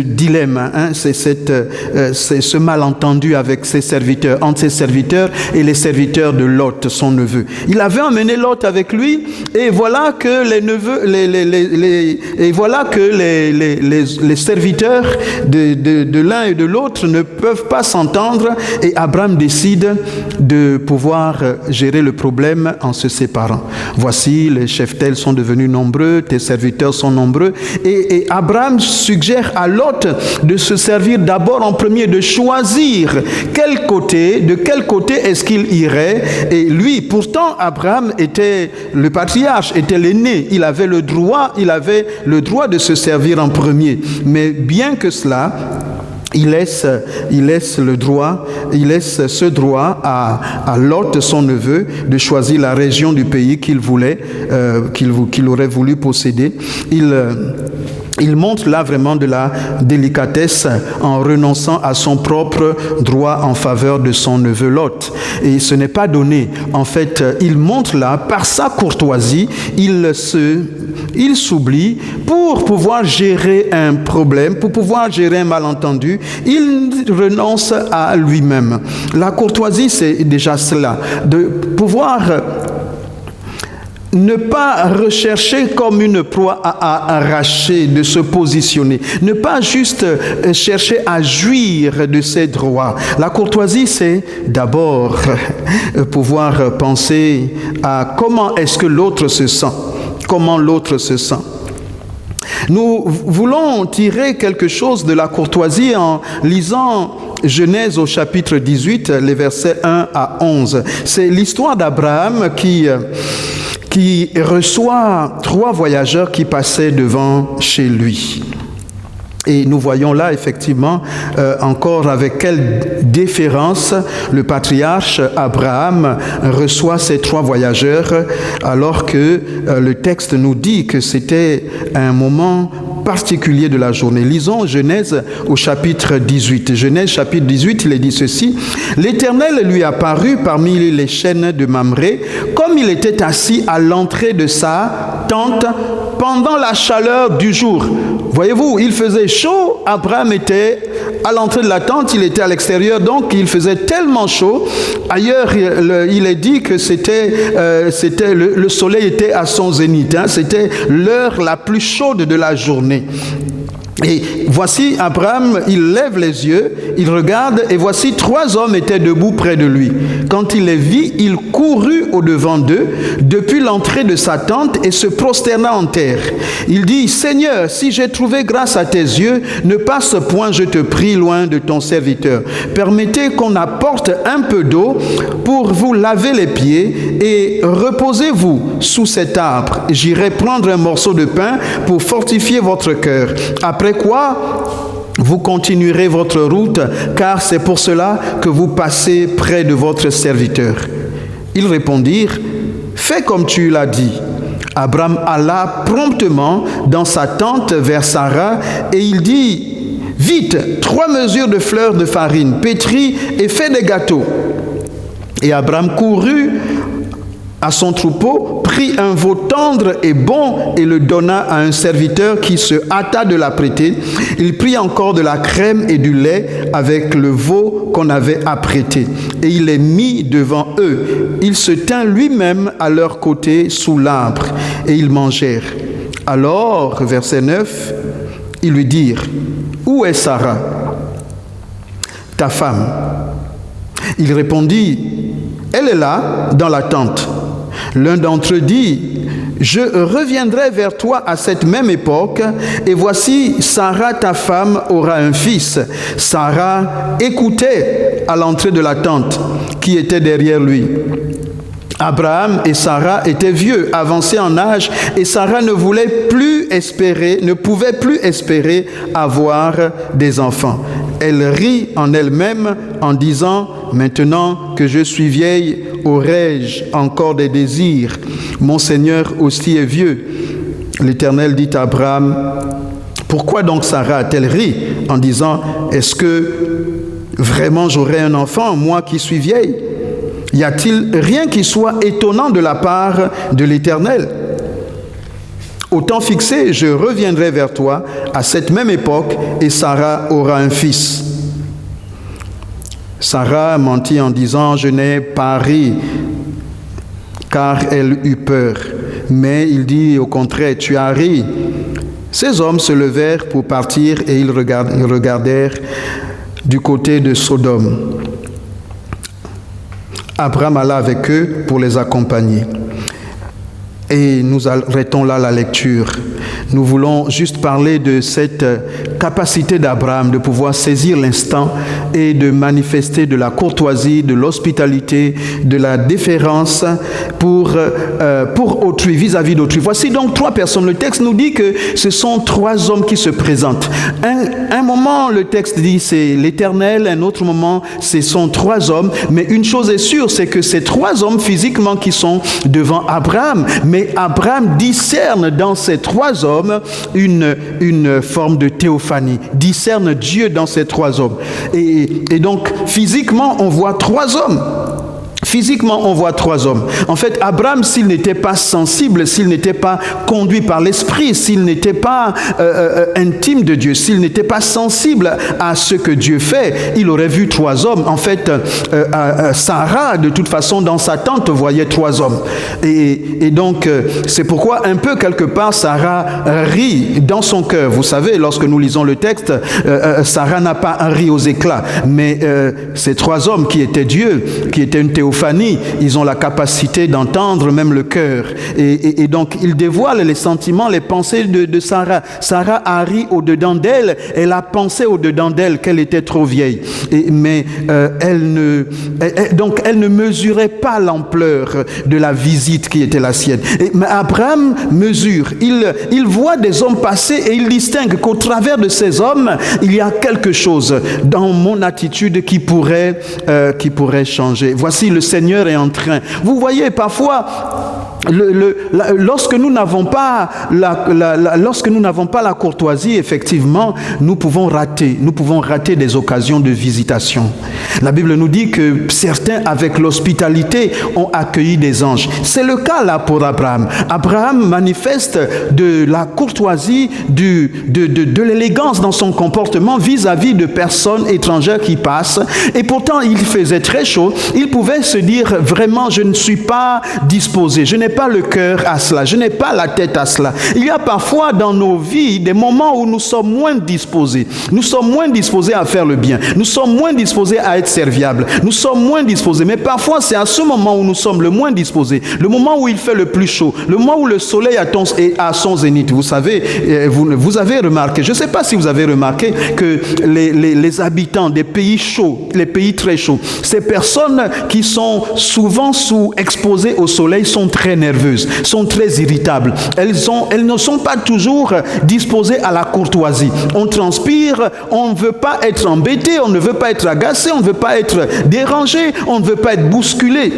dilemme, hein, ce malentendu avec ses serviteurs, entre ses serviteurs et les serviteurs de Lot, son neveu. Il avait emmené Lot avec lui, et voilà que les serviteurs de l'un et de l'autre ne peuvent pas s'entendre, et Abraham décide de pouvoir gérer le problème en se séparant. Voici, les cheptels sont devenus nombreux, tes serviteurs sont nombreux, et Abraham suggère à Lot de se servir d'abord en premier, de choisir de quel côté est-ce qu'il irait. Et lui, pourtant, Abraham était le patriarche, était l'aîné, il avait le droit de se servir en premier. Mais bien que cela, il laisse ce droit à Lot, son neveu, de choisir la région du pays qu'il voulait, qu'il aurait voulu posséder. Il montre là vraiment de la délicatesse en renonçant à son propre droit en faveur de son neveu Lot. Et ce n'est pas donné. En fait, il montre là, par sa courtoisie, il s'oublie pour pouvoir gérer un problème, pour pouvoir gérer un malentendu. Il renonce à lui-même. La courtoisie, c'est déjà cela, de pouvoir ne pas rechercher comme une proie à arracher, de se positionner. Ne pas juste chercher à jouir de ses droits. La courtoisie, c'est d'abord pouvoir penser à comment est-ce que l'autre se sent. Comment l'autre se sent. Nous voulons tirer quelque chose de la courtoisie en lisant Genèse au chapitre 18, les versets 1 à 11. C'est l'histoire d'Abraham qui reçoit 3 voyageurs qui passaient devant chez lui. Et nous voyons là effectivement encore avec quelle déférence le patriarche Abraham reçoit ces 3 voyageurs, alors que le texte nous dit que c'était un moment particulier de la journée. Lisons Genèse au chapitre 18. Genèse chapitre 18, il est dit ceci: l'Éternel lui apparut parmi les chênes de Mamré, comme il était assis à l'entrée de sa tente pendant la chaleur du jour. Voyez-vous, il faisait chaud, Abraham était à l'entrée de la tente, il était à l'extérieur, donc il faisait tellement chaud. Ailleurs, il est dit que le soleil était à son zénith, hein, c'était l'heure la plus chaude de la journée. Et voici Abraham, il lève les yeux, il regarde, et voici 3 hommes étaient debout près de lui. Quand il les vit, il courut au-devant d'eux, depuis l'entrée de sa tente, et se prosterna en terre. Il dit: Seigneur, si j'ai trouvé grâce à tes yeux, ne passe point, je te prie, loin de ton serviteur. Permettez qu'on apporte un peu d'eau pour vous laver les pieds, et reposez-vous sous cet arbre. J'irai prendre un morceau de pain pour fortifier votre cœur. Après quoi, vous continuerez votre route, car c'est pour cela que vous passez près de votre serviteur. Ils répondirent: fais comme tu l'as dit. Abraham alla promptement dans sa tente vers Sarah, et il dit: vite, 3 mesures de fleur de farine, pétris et fais des gâteaux. Et Abraham courut à son troupeau, prit un veau tendre et bon et le donna à un serviteur qui se hâta de l'apprêter. Il prit encore de la crème et du lait avec le veau qu'on avait apprêté et il les mit devant eux. Il se tint lui-même à leur côté sous l'arbre et ils mangèrent. Alors, verset 9, ils lui dirent, « Où est Sarah, ta femme ?» Il répondit, « Elle est là, dans la tente. » L'un d'entre eux dit, « Je reviendrai vers toi à cette même époque, et voici, Sarah, ta femme, aura un fils. » Sarah écoutait à l'entrée de la tente qui était derrière lui. Abraham et Sarah étaient vieux, avancés en âge, et Sarah ne pouvait plus espérer avoir des enfants. Elle rit en elle-même en disant, « Maintenant que je suis vieille, aurai-je encore des désirs? Mon Seigneur aussi est vieux. » L'Éternel dit à Abraham, « Pourquoi donc Sarah a-t-elle ri en disant, « Est-ce que vraiment j'aurai un enfant, moi qui suis vieille? » Y a-t-il rien qui soit étonnant de la part de l'Éternel? Au temps fixé, je reviendrai vers toi à cette même époque et Sarah aura un fils. Sarah mentit en disant, je n'ai pas ri, car elle eut peur. Mais il dit au contraire, tu as ri. Ces hommes se levèrent pour partir et ils regardèrent du côté de Sodome. Abraham alla avec eux pour les accompagner. Et nous arrêtons là la lecture. Nous voulons juste parler de cette capacité d'Abraham de pouvoir saisir l'instant et de manifester de la courtoisie, de l'hospitalité, de la déférence pour autrui, vis-à-vis d'autrui. Voici donc 3 personnes. Le texte nous dit que ce sont 3 hommes qui se présentent. Un moment, le texte dit c'est l'Éternel, un autre moment, ce sont 3 hommes. Mais une chose est sûre, c'est que ces 3 hommes physiquement qui sont devant Abraham, mais Abraham discerne dans ces 3 hommes une forme de théophanie, discerne Dieu dans ces 3 hommes. Et donc, physiquement, on voit 3 hommes. Physiquement, on voit 3 hommes. En fait, Abraham, s'il n'était pas sensible, s'il n'était pas conduit par l'esprit, s'il n'était pas intime de Dieu, s'il n'était pas sensible à ce que Dieu fait, il aurait vu 3 hommes. En fait, Sarah, de toute façon, dans sa tente, voyait 3 hommes. Et donc, c'est pourquoi, un peu quelque part, Sarah rit dans son cœur. Vous savez, lorsque nous lisons le texte, Sarah n'a pas un ri aux éclats. Mais ces 3 hommes qui étaient Dieu, qui étaient une théophanie, ils ont la capacité d'entendre même le cœur. Et donc, ils dévoilent les sentiments, les pensées de Sarah. Sarah a ri au-dedans d'elle. Elle a pensé au-dedans d'elle qu'elle était trop vieille. Mais elle ne mesurait pas l'ampleur de la visite qui était la sienne. Mais Abraham mesure. Il voit des hommes passer et il distingue qu'au travers de ces hommes, il y a quelque chose dans mon attitude qui pourrait changer. Voici, le Seigneur est en train. Vous voyez, parfois, lorsque nous n'avons pas la courtoisie, effectivement, nous pouvons rater des occasions de visitation. La Bible nous dit que certains, avec l'hospitalité, ont accueilli des anges. C'est le cas là pour Abraham. Abraham manifeste de la courtoisie, de l'élégance dans son comportement vis-à-vis de personnes étrangères qui passent. Et pourtant, il faisait très chaud. Il pouvait se dire vraiment, je ne suis pas disposé, je n'ai pas le cœur à cela, je n'ai pas la tête à cela. Il y a parfois dans nos vies des moments où nous sommes moins disposés. Nous sommes moins disposés à faire le bien. Nous sommes moins disposés à être serviables. Nous sommes moins disposés. Mais parfois, c'est à ce moment où nous sommes le moins disposés, le moment où il fait le plus chaud, le moment où le soleil est à son zénith. Vous savez, vous avez remarqué, je ne sais pas si vous avez remarqué que les habitants des pays chauds, les pays très chauds, ces personnes qui sont souvent exposées au soleil sont très nerveuses, sont très irritables. Elles ne sont pas toujours disposées à la courtoisie. On transpire, on ne veut pas être embêté, on ne veut pas être agacé, on ne veut pas être dérangé, on ne veut pas être bousculé.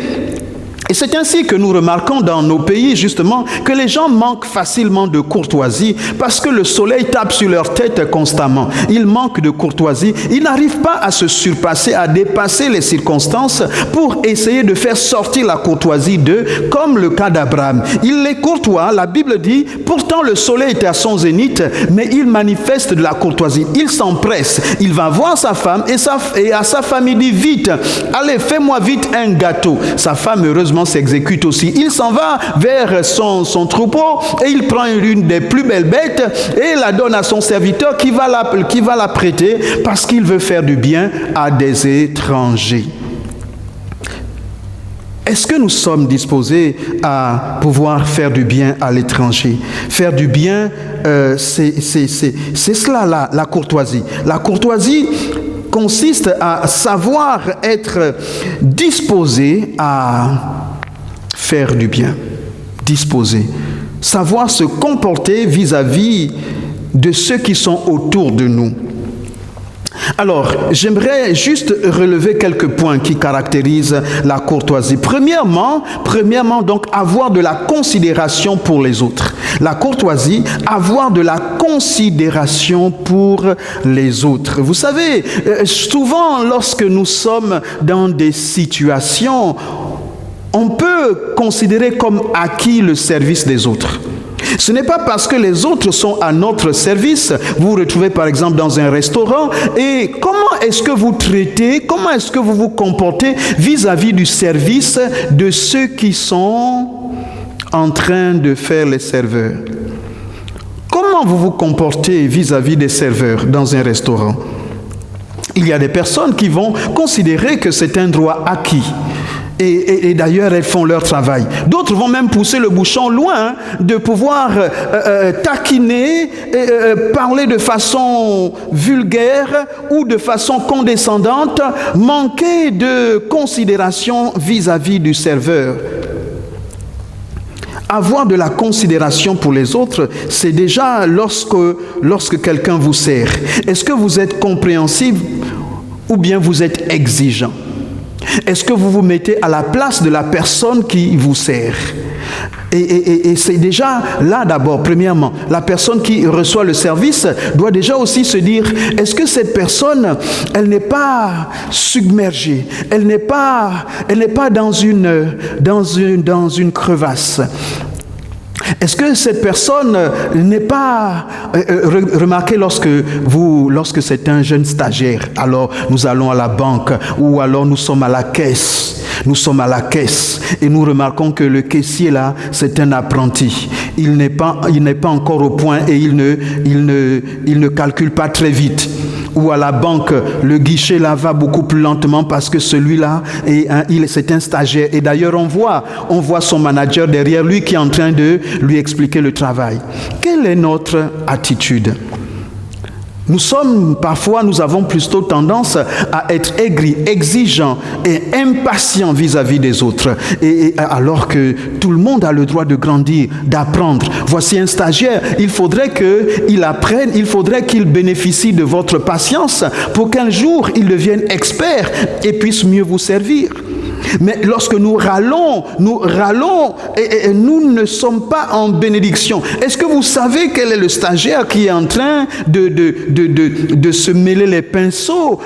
Et c'est ainsi que nous remarquons dans nos pays, justement, que les gens manquent facilement de courtoisie parce que le soleil tape sur leur tête constamment. Ils manquent de courtoisie. Ils n'arrivent pas à se surpasser, à dépasser les circonstances pour essayer de faire sortir la courtoisie d'eux, comme le cas d'Abraham. Il est courtois, la Bible dit, pourtant le soleil était à son zénith, mais il manifeste de la courtoisie. Il s'empresse. Il va voir sa femme et à sa femme il dit, vite, allez, fais-moi vite un gâteau. Sa femme, heureusement, s'exécute aussi. Il s'en va vers son troupeau et il prend une des plus belles bêtes et la donne à son serviteur qui va la prêter parce qu'il veut faire du bien à des étrangers. Est-ce que nous sommes disposés à pouvoir faire du bien à l'étranger? Faire du bien, c'est cela la courtoisie. La courtoisie consiste à savoir être disposé à faire du bien. Disposé. Savoir se comporter vis-à-vis de ceux qui sont autour de nous. Alors, j'aimerais juste relever quelques points qui caractérisent la courtoisie. Premièrement, donc, avoir de la considération pour les autres. La courtoisie, avoir de la considération pour les autres. Vous savez, souvent, lorsque nous sommes dans des situations, on peut considérer comme acquis le service des autres. Ce n'est pas parce que les autres sont à notre service. Vous vous retrouvez par exemple dans un restaurant et comment est-ce que vous traitez, comment est-ce que vous vous comportez vis-à-vis du service de ceux qui sont en train de faire les serveurs? Comment vous vous comportez vis-à-vis des serveurs dans un restaurant? Il y a des personnes qui vont considérer que c'est un droit acquis. Et d'ailleurs, elles font leur travail. D'autres vont même pousser le bouchon loin de pouvoir taquiner, parler de façon vulgaire ou de façon condescendante, manquer de considération vis-à-vis du serveur. Avoir de la considération pour les autres, c'est déjà lorsque quelqu'un vous sert. Est-ce que vous êtes compréhensif ou bien vous êtes exigeant? Est-ce que vous vous mettez à la place de la personne qui vous sert? Et c'est déjà là d'abord, premièrement, la personne qui reçoit le service doit déjà aussi se dire, est-ce que cette personne, elle n'est pas submergée, elle n'est pas dans une crevasse? Est-ce que cette personne n'est pas... remarquez lorsque c'est un jeune stagiaire, alors nous allons à la banque ou alors nous sommes à la caisse. Nous sommes à la caisse et nous remarquons que le caissier là, c'est un apprenti. Il n'est pas encore au point et il ne calcule pas très vite. Ou à la banque, le guichet là va beaucoup plus lentement parce que celui-là, c'est un stagiaire. Et d'ailleurs, on voit son manager derrière lui qui est en train de lui expliquer le travail. Quelle est notre attitude? Nous avons plutôt tendance à être aigris, exigeants et impatients vis-à-vis des autres. Et alors que tout le monde a le droit de grandir, d'apprendre. Voici un stagiaire, il faudrait qu'il apprenne, il faudrait qu'il bénéficie de votre patience pour qu'un jour il devienne expert et puisse mieux vous servir. Mais lorsque nous râlons et nous ne sommes pas en bénédiction. Est-ce que vous savez quel est le stagiaire qui est en train de se mêler les pinceaux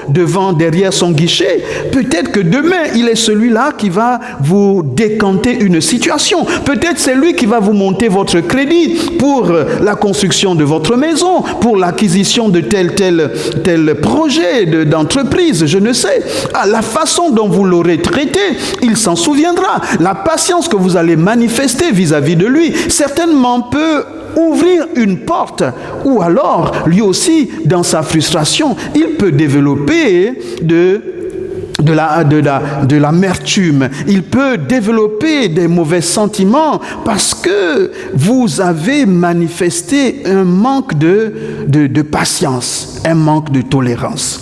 derrière son guichet? Peut-être que demain, il est celui-là qui va vous décanter une situation. Peut-être c'est lui qui va vous monter votre crédit pour la construction de votre maison, pour l'acquisition de tel projet d'entreprise, je ne sais. La façon dont vous l'aurez traité, il s'en souviendra. La patience que vous allez manifester vis-à-vis de lui, certainement peut ouvrir une porte. Ou alors, lui aussi, dans sa frustration, il peut développer de l'amertume. Il peut développer des mauvais sentiments parce que vous avez manifesté un manque de patience, un manque de tolérance.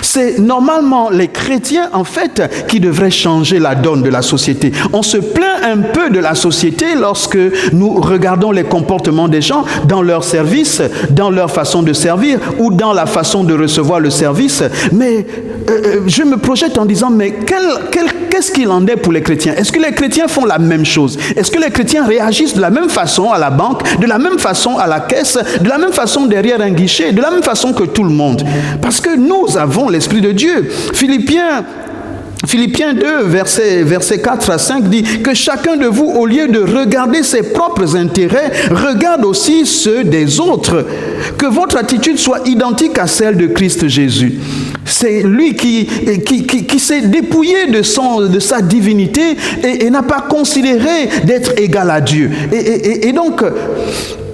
C'est normalement les chrétiens, en fait, qui devraient changer la donne de la société. On se plaint un peu de la société lorsque nous regardons les comportements des gens dans leur service, dans leur façon de servir ou dans la façon de recevoir le service. Mais je me projette en disant, mais qu'est-ce qu'il en est pour les chrétiens? Est-ce que les chrétiens font la même chose? Est-ce que les chrétiens réagissent de la même façon à la banque, de la même façon à la caisse, de la même façon derrière un guichet, de la même façon que tout le monde? Parce que nous avons l'Esprit de Dieu. Philippiens 2, versets 4 à 5 dit que chacun de vous, au lieu de regarder ses propres intérêts, regarde aussi ceux des autres. Que votre attitude soit identique à celle de Christ Jésus. C'est lui qui s'est dépouillé de sa divinité et n'a pas considéré d'être égal à Dieu. Et donc,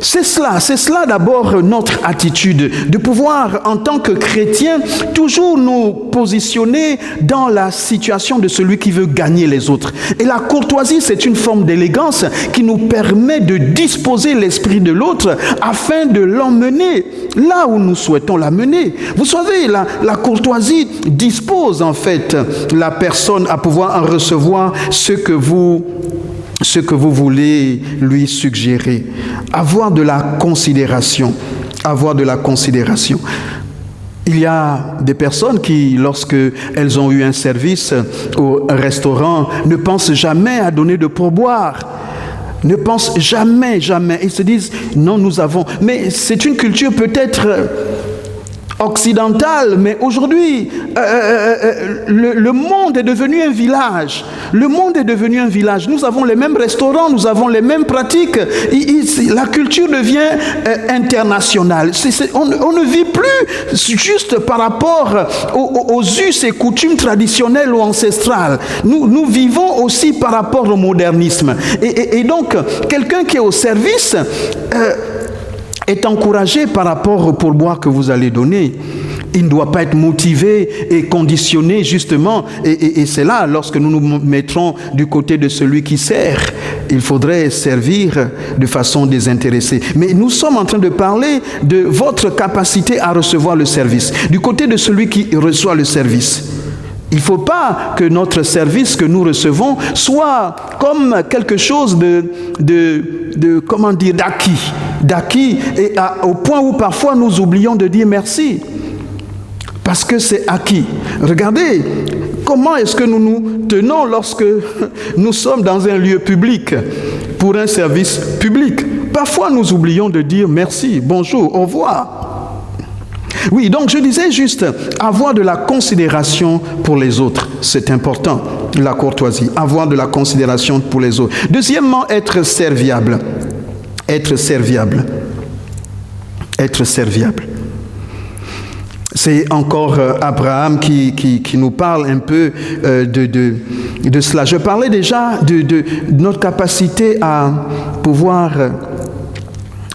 c'est cela d'abord notre attitude, de pouvoir en tant que chrétien toujours nous positionner dans la situation de celui qui veut gagner les autres. Et la courtoisie, c'est une forme d'élégance qui nous permet de disposer l'esprit de l'autre afin de l'emmener là où nous souhaitons l'amener. Vous savez, la courtoisie dispose en fait la personne à pouvoir en recevoir ce que vous voulez lui suggérer. Avoir de la considération. Avoir de la considération. Il y a des personnes qui, lorsque elles ont eu un service au restaurant, ne pensent jamais à donner de pourboire. Ne pensent jamais. Ils se disent, non, nous avons... Mais c'est une culture peut-être occidentale, mais aujourd'hui, le monde est devenu un village. Le monde est devenu un village. Nous avons les mêmes restaurants, nous avons les mêmes pratiques. La culture devient internationale. On ne vit plus juste par rapport aux us et coutumes traditionnelles ou ancestrales. Nous vivons aussi par rapport au modernisme. Et donc, quelqu'un qui est au service... est encouragé par rapport au pourboire que vous allez donner. Il ne doit pas être motivé et conditionné justement. Et c'est là, lorsque nous nous mettrons du côté de celui qui sert, il faudrait servir de façon désintéressée. Mais nous sommes en train de parler de votre capacité à recevoir le service. Du côté de celui qui reçoit le service. Il ne faut pas que notre service que nous recevons soit comme quelque chose d'acquis, et au point où parfois nous oublions de dire merci. Parce que c'est acquis. Regardez, comment est-ce que nous nous tenons lorsque nous sommes dans un lieu public pour un service public? Parfois nous oublions de dire merci, bonjour, au revoir. Oui, donc je disais juste, avoir de la considération pour les autres, c'est important, la courtoisie, avoir de la considération pour les autres. Deuxièmement, être serviable. Être serviable. Être serviable. C'est encore Abraham qui nous parle un peu de cela. Je parlais déjà de notre capacité à pouvoir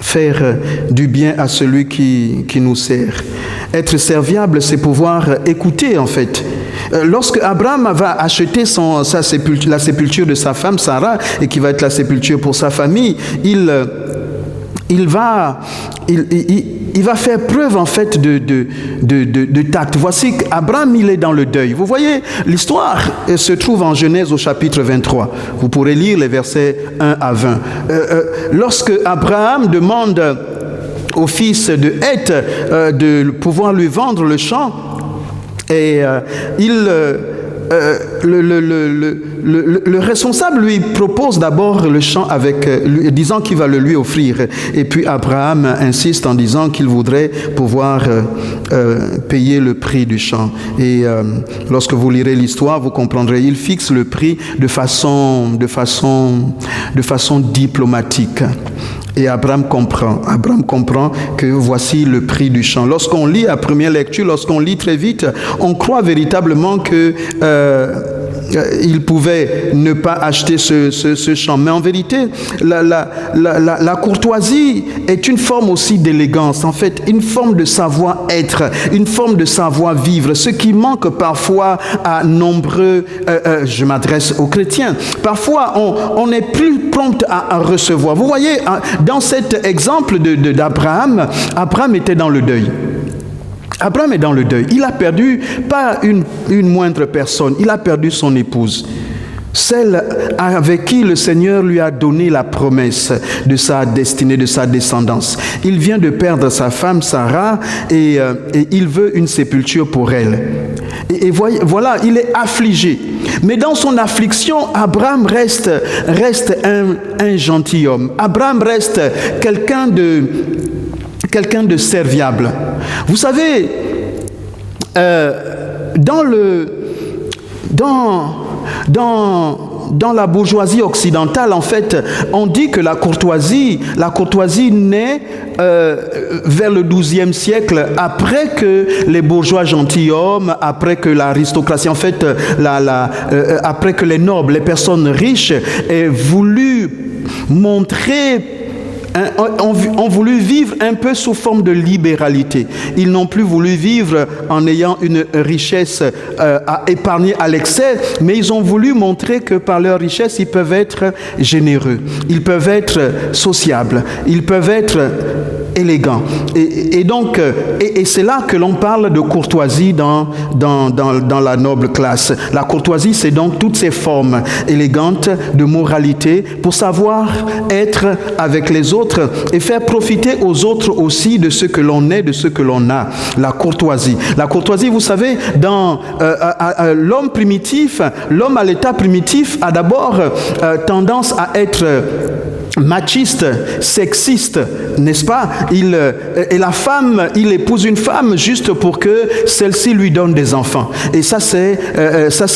faire du bien à celui qui nous sert. Être serviable, c'est pouvoir écouter en fait. Lorsque Abraham va acheter la sépulture de sa femme Sarah, et qui va être la sépulture pour sa famille, il va faire preuve en fait de tact. Voici qu'Abraham, il est dans le deuil. Vous voyez, l'histoire se trouve en Genèse au chapitre 23. Vous pourrez lire les versets 1 à 20. Lorsque Abraham demande au fils de Heth de pouvoir lui vendre le champ, et le responsable lui propose d'abord le champ disant qu'il va le lui offrir. Et puis Abraham insiste en disant qu'il voudrait pouvoir payer le prix du champ. Et lorsque vous lirez l'histoire, vous comprendrez. Il fixe le prix de façon diplomatique. Et Abraham comprend que voici le prix du champ. Lorsqu'on lit à première lecture, lorsqu'on lit très vite, on croit véritablement que il pouvait ne pas acheter ce champ. Mais en vérité, la courtoisie est une forme aussi d'élégance. En fait, une forme de savoir-être, une forme de savoir-vivre. Ce qui manque parfois à nombreux, je m'adresse aux chrétiens, parfois on est plus prompt à recevoir. Vous voyez, dans cet exemple d'Abraham, Abraham était dans le deuil. Abraham est dans le deuil. Il a perdu, pas une moindre personne, il a perdu son épouse. Celle avec qui le Seigneur lui a donné la promesse de sa destinée, de sa descendance. Il vient de perdre sa femme Sarah et il veut une sépulture pour elle. Et voilà, il est affligé. Mais dans son affliction, Abraham reste un gentilhomme. Abraham reste quelqu'un de serviable. Vous savez, dans la bourgeoisie occidentale, en fait, on dit que la courtoisie naît vers le XIIe siècle, après que les bourgeois gentilshommes, après que l'aristocratie, en fait, après que les nobles, les personnes riches aient voulu montrer, ont voulu vivre un peu sous forme de libéralité. Ils n'ont plus voulu vivre en ayant une richesse à épargner à l'excès, mais ils ont voulu montrer que par leur richesse, ils peuvent être généreux, ils peuvent être sociables, ils peuvent être élégants. Et donc, c'est là que l'on parle de courtoisie dans la noble classe. La courtoisie, c'est donc toutes ces formes élégantes de moralité pour savoir être avec les autres et faire profiter aux autres aussi de ce que l'on est, de ce que l'on a. La courtoisie. La courtoisie, vous savez, dans l'homme primitif, l'homme à l'état primitif a d'abord tendance à être machiste, sexiste, n'est-ce pas? Et la femme, il épouse une femme juste pour que celle-ci lui donne des enfants. Et ça c'est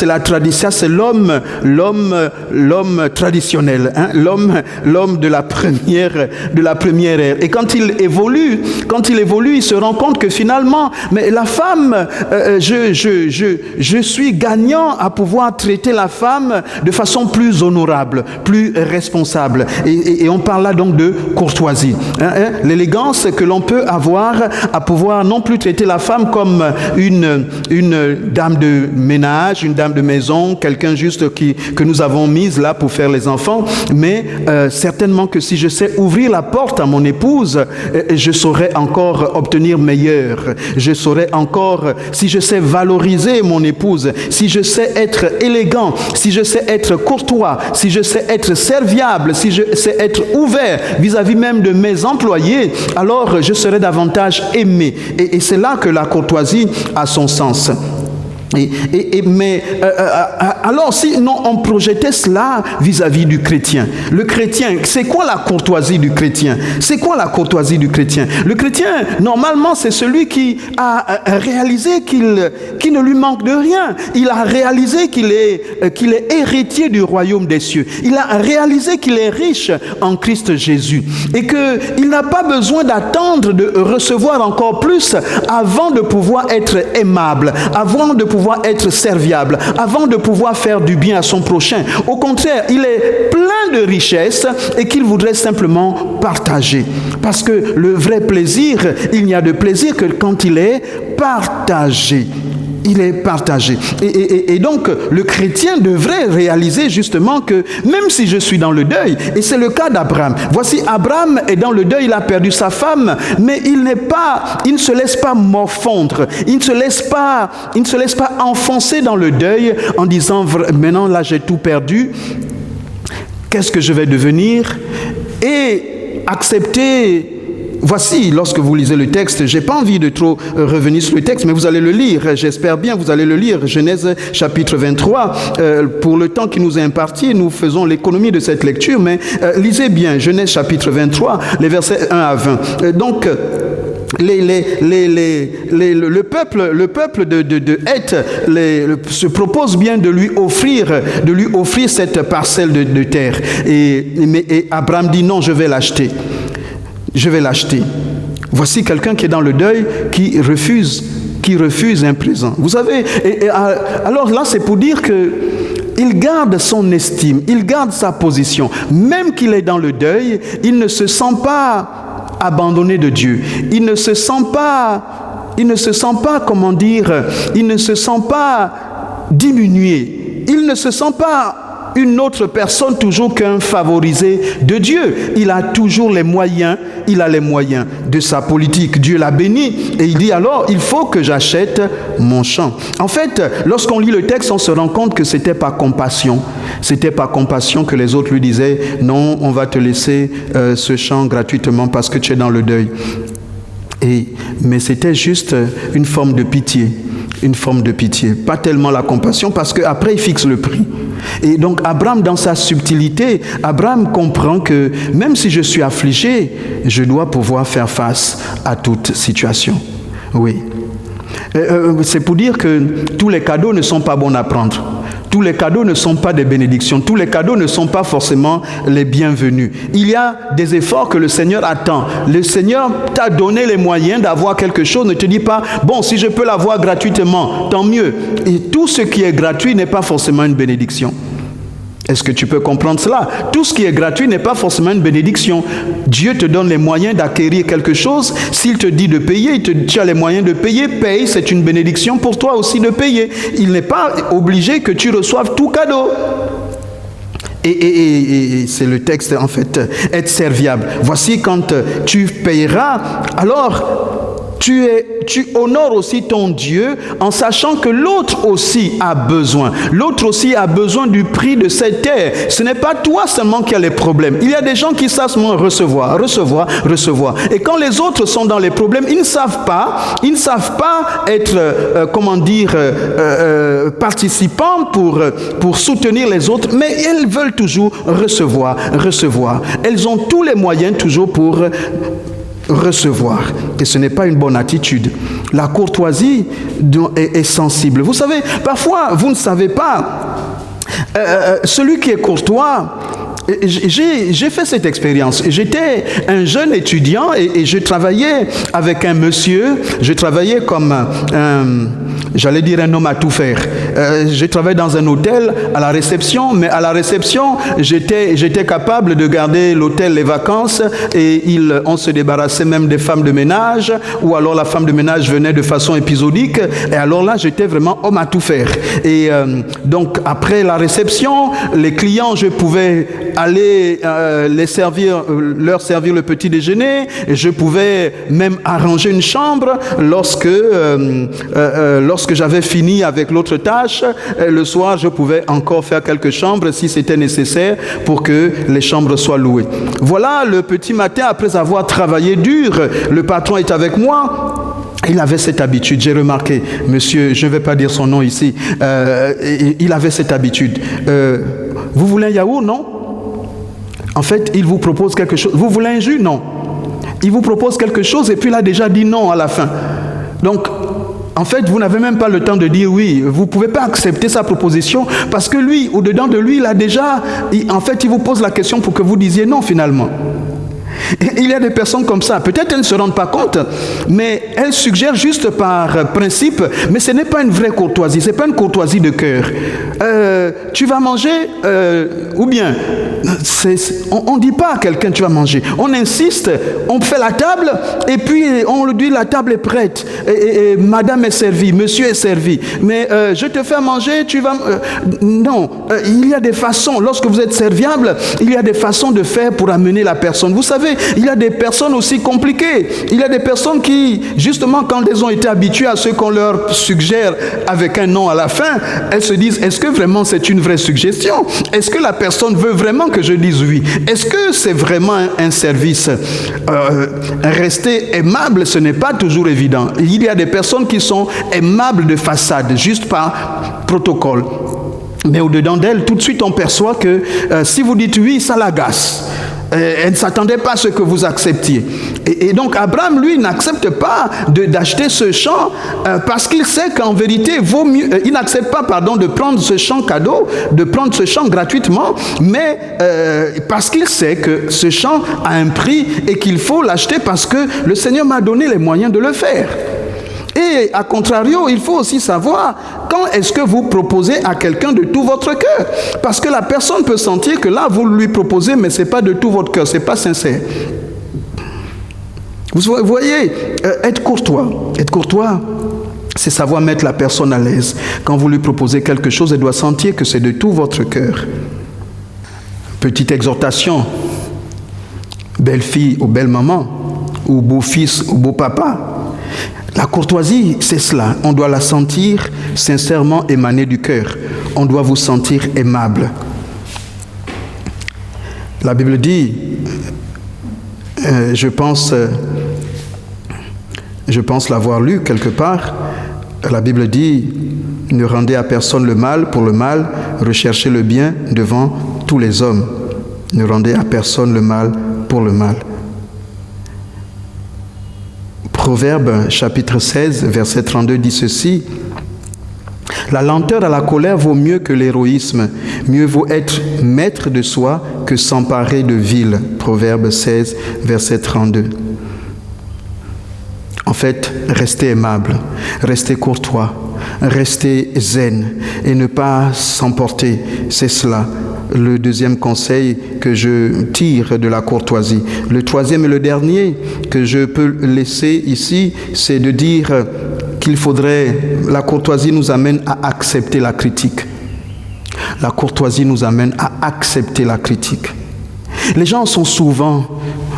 la tradition, c'est l'homme traditionnel, hein? L'homme de la première ère. Et quand il évolue, il se rend compte que finalement, mais la femme, je suis gagnant à pouvoir traiter la femme de façon plus honorable, plus responsable. Et on parle là donc de courtoisie. L'élégance que l'on peut avoir à pouvoir non plus traiter la femme comme une dame de ménage, une dame de maison, quelqu'un juste que nous avons mise là pour faire les enfants, mais certainement que si je sais ouvrir la porte à mon épouse, je saurais encore obtenir meilleur. Je saurais encore, si je sais valoriser mon épouse, si je sais être élégant, si je sais être courtois, si je sais être serviable, si je sais être ouvert vis-à-vis même de mes employés, alors je serai davantage aimé. Et c'est là que la courtoisie a son sens. Alors si on projetait cela vis-à-vis du chrétien, le chrétien, c'est quoi la courtoisie du chrétien? C'est quoi la courtoisie du chrétien? Le chrétien, normalement, c'est celui qui a réalisé qu'il ne lui manque de rien. Il a réalisé qu'il est héritier du royaume des cieux. Il a réalisé qu'il est riche en Christ Jésus et qu'il n'a pas besoin d'attendre de recevoir encore plus avant de pouvoir être aimable, avant de pouvoir être serviable, avant de pouvoir faire du bien à son prochain. Au contraire, il est plein de richesses et qu'il voudrait simplement partager. Parce que le vrai plaisir, il n'y a de plaisir que quand il est partagé. Il est partagé. Et donc, le chrétien devrait réaliser justement que même si je suis dans le deuil, et c'est le cas d'Abraham. Voici, Abraham est dans le deuil, il a perdu sa femme, mais il ne se laisse pas morfondre. Il ne se laisse pas enfoncer dans le deuil en disant, maintenant là j'ai tout perdu. Qu'est-ce que je vais devenir? Et accepter. Voici, lorsque vous lisez le texte, j'ai pas envie de trop revenir sur le texte, mais vous allez le lire, j'espère bien, vous allez le lire, Genèse chapitre 23. Pour le temps qui nous est imparti, nous faisons l'économie de cette lecture, mais lisez bien, Genèse chapitre 23, les versets 1 à 20. Donc, le peuple de Heth se propose bien de lui offrir cette parcelle de terre. Et Abraham dit non, je vais l'acheter. Je vais l'acheter. Voici quelqu'un qui est dans le deuil, qui refuse un présent. Vous savez, alors là, c'est pour dire que il garde son estime, il garde sa position. Même qu'il est dans le deuil, il ne se sent pas abandonné de Dieu. Il ne se sent pas, comment dire, il ne se sent pas diminué. Il ne se sent pas une autre personne toujours qu'un favorisé de Dieu. Il a toujours les moyens, de sa politique. Dieu l'a béni et il dit alors, il faut que j'achète mon champ. En fait, lorsqu'on lit le texte, on se rend compte que c'était pas compassion. C'était pas compassion que les autres lui disaient, non, on va te laisser ce champ gratuitement parce que tu es dans le deuil. Mais c'était juste une forme de pitié. une forme de pitié, pas tellement la compassion, parce qu'après il fixe le prix. Et donc Abraham, dans sa subtilité, Abraham comprend que même si je suis affligé, je dois pouvoir faire face à toute situation. Oui. C'est pour dire que tous les cadeaux ne sont pas bons à prendre. Tous les cadeaux ne sont pas des bénédictions. Tous les cadeaux ne sont pas forcément les bienvenus. Il y a des efforts que le Seigneur attend. Le Seigneur t'a donné les moyens d'avoir quelque chose. Ne te dis pas, bon, si je peux l'avoir gratuitement, tant mieux. Et tout ce qui est gratuit n'est pas forcément une bénédiction. Est-ce que tu peux comprendre cela? Tout ce qui est gratuit n'est pas forcément une bénédiction. Dieu te donne les moyens d'acquérir quelque chose. S'il te dit de payer, tu as les moyens de payer, paye, c'est une bénédiction pour toi aussi de payer. Il n'est pas obligé que tu reçoives tout cadeau. Et c'est le texte en fait, être serviable. Voici quand tu payeras, alors tu honores aussi ton Dieu en sachant que l'autre aussi a besoin. L'autre aussi a besoin du prix de cette terre. Ce n'est pas toi seulement qui as les problèmes. Il y a des gens qui savent seulement recevoir. Et quand les autres sont dans les problèmes, ils ne savent pas être, participants pour soutenir les autres, mais elles veulent toujours recevoir. Elles ont tous les moyens toujours pour recevoir. Et ce n'est pas une bonne attitude. La courtoisie est sensible. Vous savez, parfois, vous ne savez pas, celui qui est courtois, j'ai fait cette expérience. J'étais un jeune étudiant et je travaillais avec un monsieur. Je travaillais comme j'allais dire un homme à tout faire. Je travaillais dans un hôtel à la réception, mais à la réception, j'étais capable de garder l'hôtel les vacances et on se débarrassait même des femmes de ménage, ou alors la femme de ménage venait de façon épisodique, et alors là, j'étais vraiment homme à tout faire. Et donc, après la réception, les clients, je pouvais aller leur servir le petit déjeuner, et je pouvais même arranger une chambre lorsque j'avais fini avec l'autre tâche. Le soir, je pouvais encore faire quelques chambres si c'était nécessaire pour que les chambres soient louées. Voilà, le petit matin, après avoir travaillé dur, le patron est avec moi. Il avait cette habitude, j'ai remarqué, monsieur, je ne vais pas dire son nom ici, il avait cette habitude. Vous voulez un yaourt, non? En fait, il vous propose quelque chose. Vous voulez un jus? Non. Il vous propose quelque chose et puis il a déjà dit non à la fin. Donc, en fait, vous n'avez même pas le temps de dire oui. Vous ne pouvez pas accepter sa proposition parce que lui, au-dedans de lui, il a déjà... En fait, il vous pose la question pour que vous disiez non finalement. Il y a des personnes comme ça, peut-être elles ne se rendent pas compte, mais elles suggèrent juste par principe, mais ce n'est pas une vraie courtoisie, ce n'est pas une courtoisie de cœur. Tu vas manger, ou bien, on ne dit pas à quelqu'un tu vas manger, on insiste, on fait la table, et puis on lui dit la table est prête, et madame est servie, monsieur est servi, mais je te fais manger, tu vas... non, il y a des façons, lorsque vous êtes serviable, il y a des façons de faire pour amener la personne. Vous savez, il y a des personnes aussi compliquées. Il y a des personnes qui, justement, quand elles ont été habituées à ce qu'on leur suggère avec un non à la fin, elles se disent, est-ce que vraiment c'est une vraie suggestion? Est-ce que la personne veut vraiment que je dise oui? Est-ce que c'est vraiment un service? Rester aimable, ce n'est pas toujours évident. Il y a des personnes qui sont aimables de façade, juste par protocole. Mais au-dedans d'elles, tout de suite, on perçoit que si vous dites oui, ça l'agace. Elle ne s'attendait pas à ce que vous acceptiez. Et donc Abraham, lui, n'accepte pas d'acheter ce champ parce qu'il sait qu'en vérité, vaut mieux, il n'accepte pas, de prendre ce champ cadeau, de prendre ce champ gratuitement, mais parce qu'il sait que ce champ a un prix et qu'il faut l'acheter parce que le Seigneur m'a donné les moyens de le faire. Et à contrario, il faut aussi savoir quand est-ce que vous proposez à quelqu'un de tout votre cœur. Parce que la personne peut sentir que là, vous lui proposez, mais ce n'est pas de tout votre cœur, ce n'est pas sincère. Vous voyez, être courtois, c'est savoir mettre la personne à l'aise. Quand vous lui proposez quelque chose, elle doit sentir que c'est de tout votre cœur. Petite exhortation, belle-fille ou belle-maman, ou beau-fils ou beau-papa. La courtoisie, c'est cela. On doit la sentir sincèrement émaner du cœur. On doit vous sentir aimable. La Bible dit, je pense l'avoir lu quelque part, La Bible dit, ne rendez à personne le mal pour le mal, recherchez le bien devant tous les hommes. Ne rendez à personne le mal pour le mal. Proverbe chapitre 16, verset 32 dit ceci. La lenteur à la colère vaut mieux que l'héroïsme. Mieux vaut être maître de soi que s'emparer de ville. Proverbe 16, verset 32. En fait, restez aimable, restez courtois, restez zen et ne pas s'emporter. C'est cela le deuxième conseil que je tire de la courtoisie. Le troisième et le dernier que je peux laisser ici, c'est de dire qu'il faudrait, la courtoisie nous amène à accepter la critique. La courtoisie nous amène à accepter la critique. Les gens sont souvent,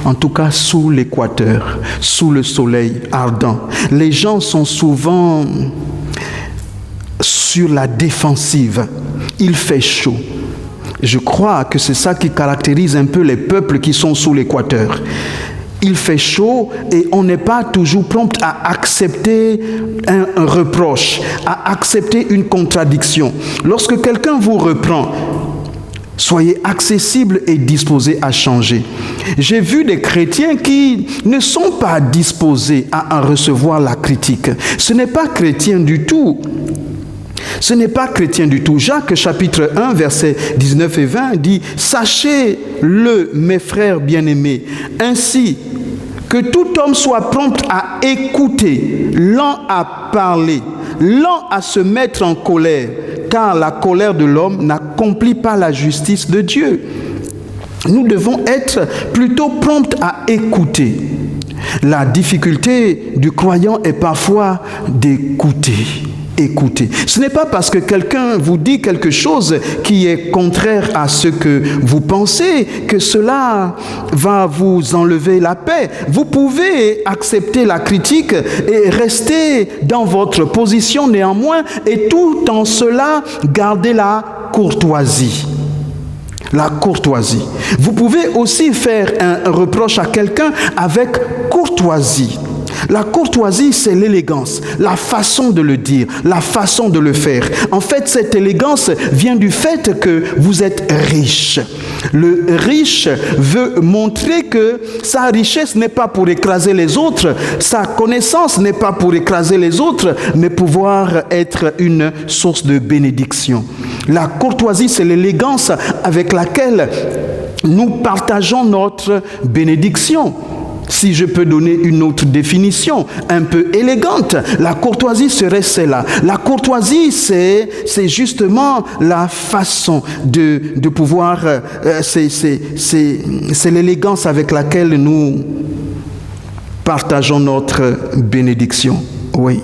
en tout cas sous l'équateur, sous le soleil ardent. Les gens sont souvent sur la défensive. Il fait chaud. Je crois que c'est ça qui caractérise un peu les peuples qui sont sous l'équateur. Il fait chaud et on n'est pas toujours prompt à accepter un reproche, à accepter une contradiction. Lorsque quelqu'un vous reprend, soyez accessible et disposé à changer. J'ai vu des chrétiens qui ne sont pas disposés à en recevoir la critique. Ce n'est pas chrétien du tout. Ce n'est pas chrétien du tout. Jacques chapitre 1 versets 19 et 20 dit « Sachez-le, mes frères bien-aimés, ainsi que tout homme soit prompt à écouter, lent à parler, lent à se mettre en colère, car la colère de l'homme n'accomplit pas la justice de Dieu. » Nous devons être plutôt prompts à écouter. La difficulté du croyant est parfois d'écouter. Écoutez. Ce n'est pas parce que quelqu'un vous dit quelque chose qui est contraire à ce que vous pensez que cela va vous enlever la paix. Vous pouvez accepter la critique et rester dans votre position néanmoins et tout en cela garder la courtoisie. La courtoisie. Vous pouvez aussi faire un reproche à quelqu'un avec courtoisie. La courtoisie, c'est l'élégance, la façon de le dire, la façon de le faire. En fait, cette élégance vient du fait que vous êtes riche. Le riche veut montrer que sa richesse n'est pas pour écraser les autres, sa connaissance n'est pas pour écraser les autres, mais pouvoir être une source de bénédiction. La courtoisie, c'est l'élégance avec laquelle nous partageons notre bénédiction. Si je peux donner une autre définition un peu élégante, la courtoisie serait celle-là. La courtoisie, c'est justement la façon de pouvoir, c'est l'élégance avec laquelle nous partageons notre bénédiction. Oui.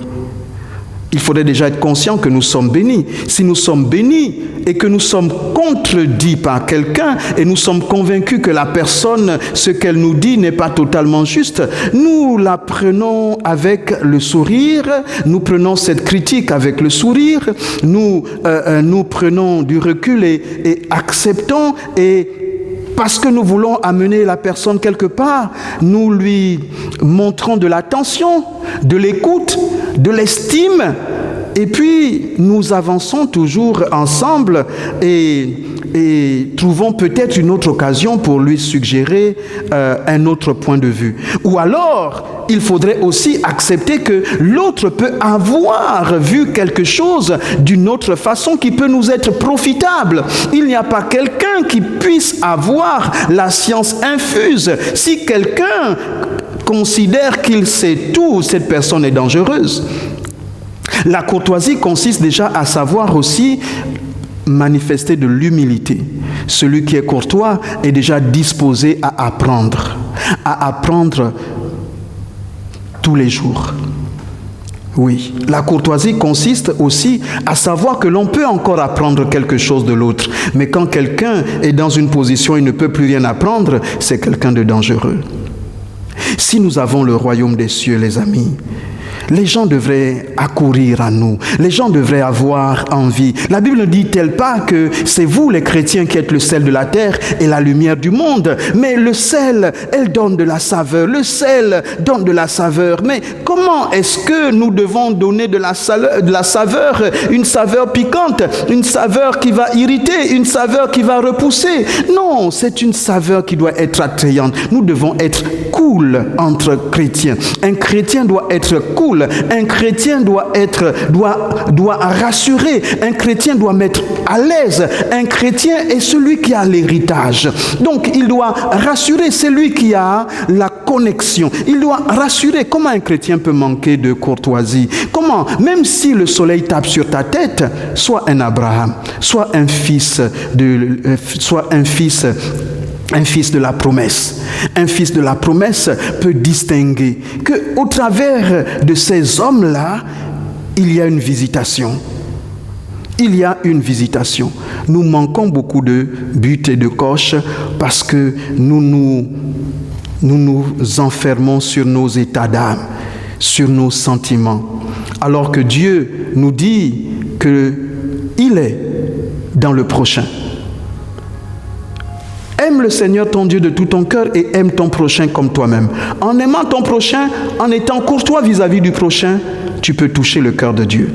Il faudrait déjà être conscient que nous sommes bénis. Si nous sommes bénis et que nous sommes contredits par quelqu'un et nous sommes convaincus que la personne, ce qu'elle nous dit n'est pas totalement juste, nous la prenons avec le sourire, nous prenons cette critique avec le sourire, nous prenons du recul et acceptons et parce que nous voulons amener la personne quelque part, nous lui montrons de l'attention, de l'écoute, de l'estime, et puis nous avançons toujours ensemble et trouvons peut-être une autre occasion pour lui suggérer un autre point de vue. Ou alors, il faudrait aussi accepter que l'autre peut avoir vu quelque chose d'une autre façon qui peut nous être profitable. Il n'y a pas quelqu'un qui puisse avoir la science infuse. Si quelqu'un considère qu'il sait tout, cette personne est dangereuse. La courtoisie consiste déjà à savoir aussi manifester de l'humilité. Celui qui est courtois est déjà disposé à apprendre tous les jours. Oui, la courtoisie consiste aussi à savoir que l'on peut encore apprendre quelque chose de l'autre. Mais quand quelqu'un est dans une position où il ne peut plus rien apprendre, c'est quelqu'un de dangereux. Si nous avons le royaume des cieux, les amis, les gens devraient accourir à nous. Les gens devraient avoir envie. La Bible ne dit-elle pas que c'est vous, les chrétiens, qui êtes le sel de la terre et la lumière du monde? Mais le sel, elle donne de la saveur. Le sel donne de la saveur. Mais comment est-ce que nous devons donner de la saveur, une saveur piquante, une saveur qui va irriter, une saveur qui va repousser? Non, c'est une saveur qui doit être attrayante. Nous devons être cool entre chrétiens. Un chrétien doit être cool. Un chrétien doit rassurer. Un chrétien doit mettre à l'aise. Un chrétien est celui qui a l'héritage. Donc, il doit rassurer celui qui a la connexion. Il doit rassurer. Comment un chrétien peut manquer de courtoisie? Comment? Même si le soleil tape sur ta tête, sois un Abraham, sois un fils de la promesse. Un fils de la promesse peut distinguer qu'au travers de ces hommes-là, il y a une visitation. Il y a une visitation. Nous manquons beaucoup de buts et de coches parce que nous nous enfermons sur nos états d'âme, sur nos sentiments. Alors que Dieu nous dit qu'il est dans le prochain. Aime le Seigneur ton Dieu de tout ton cœur et aime ton prochain comme toi-même. En aimant ton prochain, en étant courtois vis-à-vis du prochain, tu peux toucher le cœur de Dieu.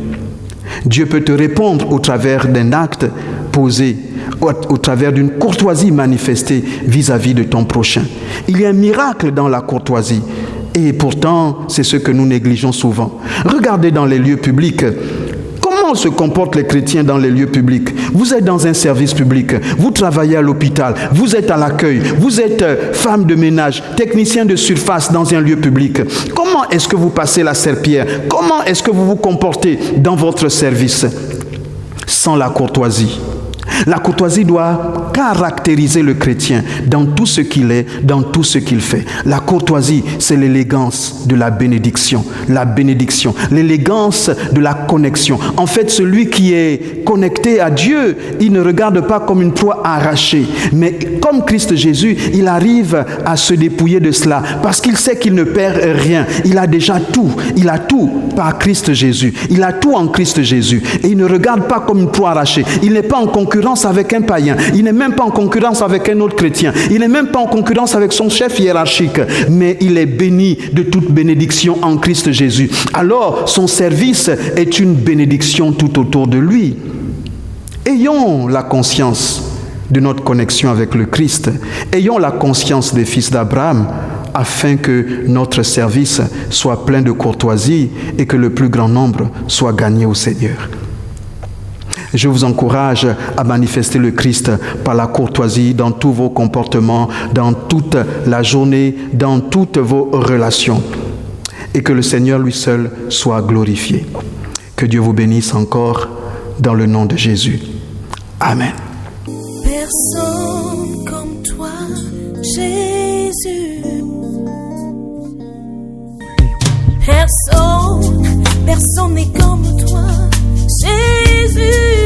Dieu peut te répondre au travers d'un acte posé, au travers d'une courtoisie manifestée vis-à-vis de ton prochain. Il y a un miracle dans la courtoisie. Et pourtant, c'est ce que nous négligeons souvent. Regardez dans les lieux publics. Comment se comportent les chrétiens dans les lieux publics? Vous êtes dans un service public, vous travaillez à l'hôpital, vous êtes à l'accueil, vous êtes femme de ménage, technicien de surface dans un lieu public. Comment est-ce que vous passez la serpillière? Comment est-ce que vous vous comportez dans votre service? Sans la courtoisie. La courtoisie doit caractériser le chrétien dans tout ce qu'il est, dans tout ce qu'il fait. La courtoisie, c'est l'élégance de la bénédiction, l'élégance de la connexion. En fait, celui qui est connecté à Dieu, il ne regarde pas comme une proie arrachée, mais comme Christ Jésus, il arrive à se dépouiller de cela parce qu'il sait qu'il ne perd rien. Il a déjà tout. Il a tout par Christ Jésus. Il a tout en Christ Jésus. Et il ne regarde pas comme une proie arrachée. Il n'est pas en concurrence avec un païen. Il n'est même pas en concurrence avec un autre chrétien. Il n'est même pas en concurrence avec son chef hiérarchique. Mais il est béni de toute bénédiction en Christ Jésus. Alors, son service est une bénédiction tout autour de lui. Ayons la conscience de notre connexion avec le Christ. Ayons la conscience des fils d'Abraham afin que notre service soit plein de courtoisie et que le plus grand nombre soit gagné au Seigneur. Je vous encourage à manifester le Christ par la courtoisie dans tous vos comportements, dans toute la journée, dans toutes vos relations. Et que le Seigneur lui seul soit glorifié. Que Dieu vous bénisse encore dans le nom de Jésus. Amen. Personne comme toi, Jésus. Personne n'est comme toi, Jésus.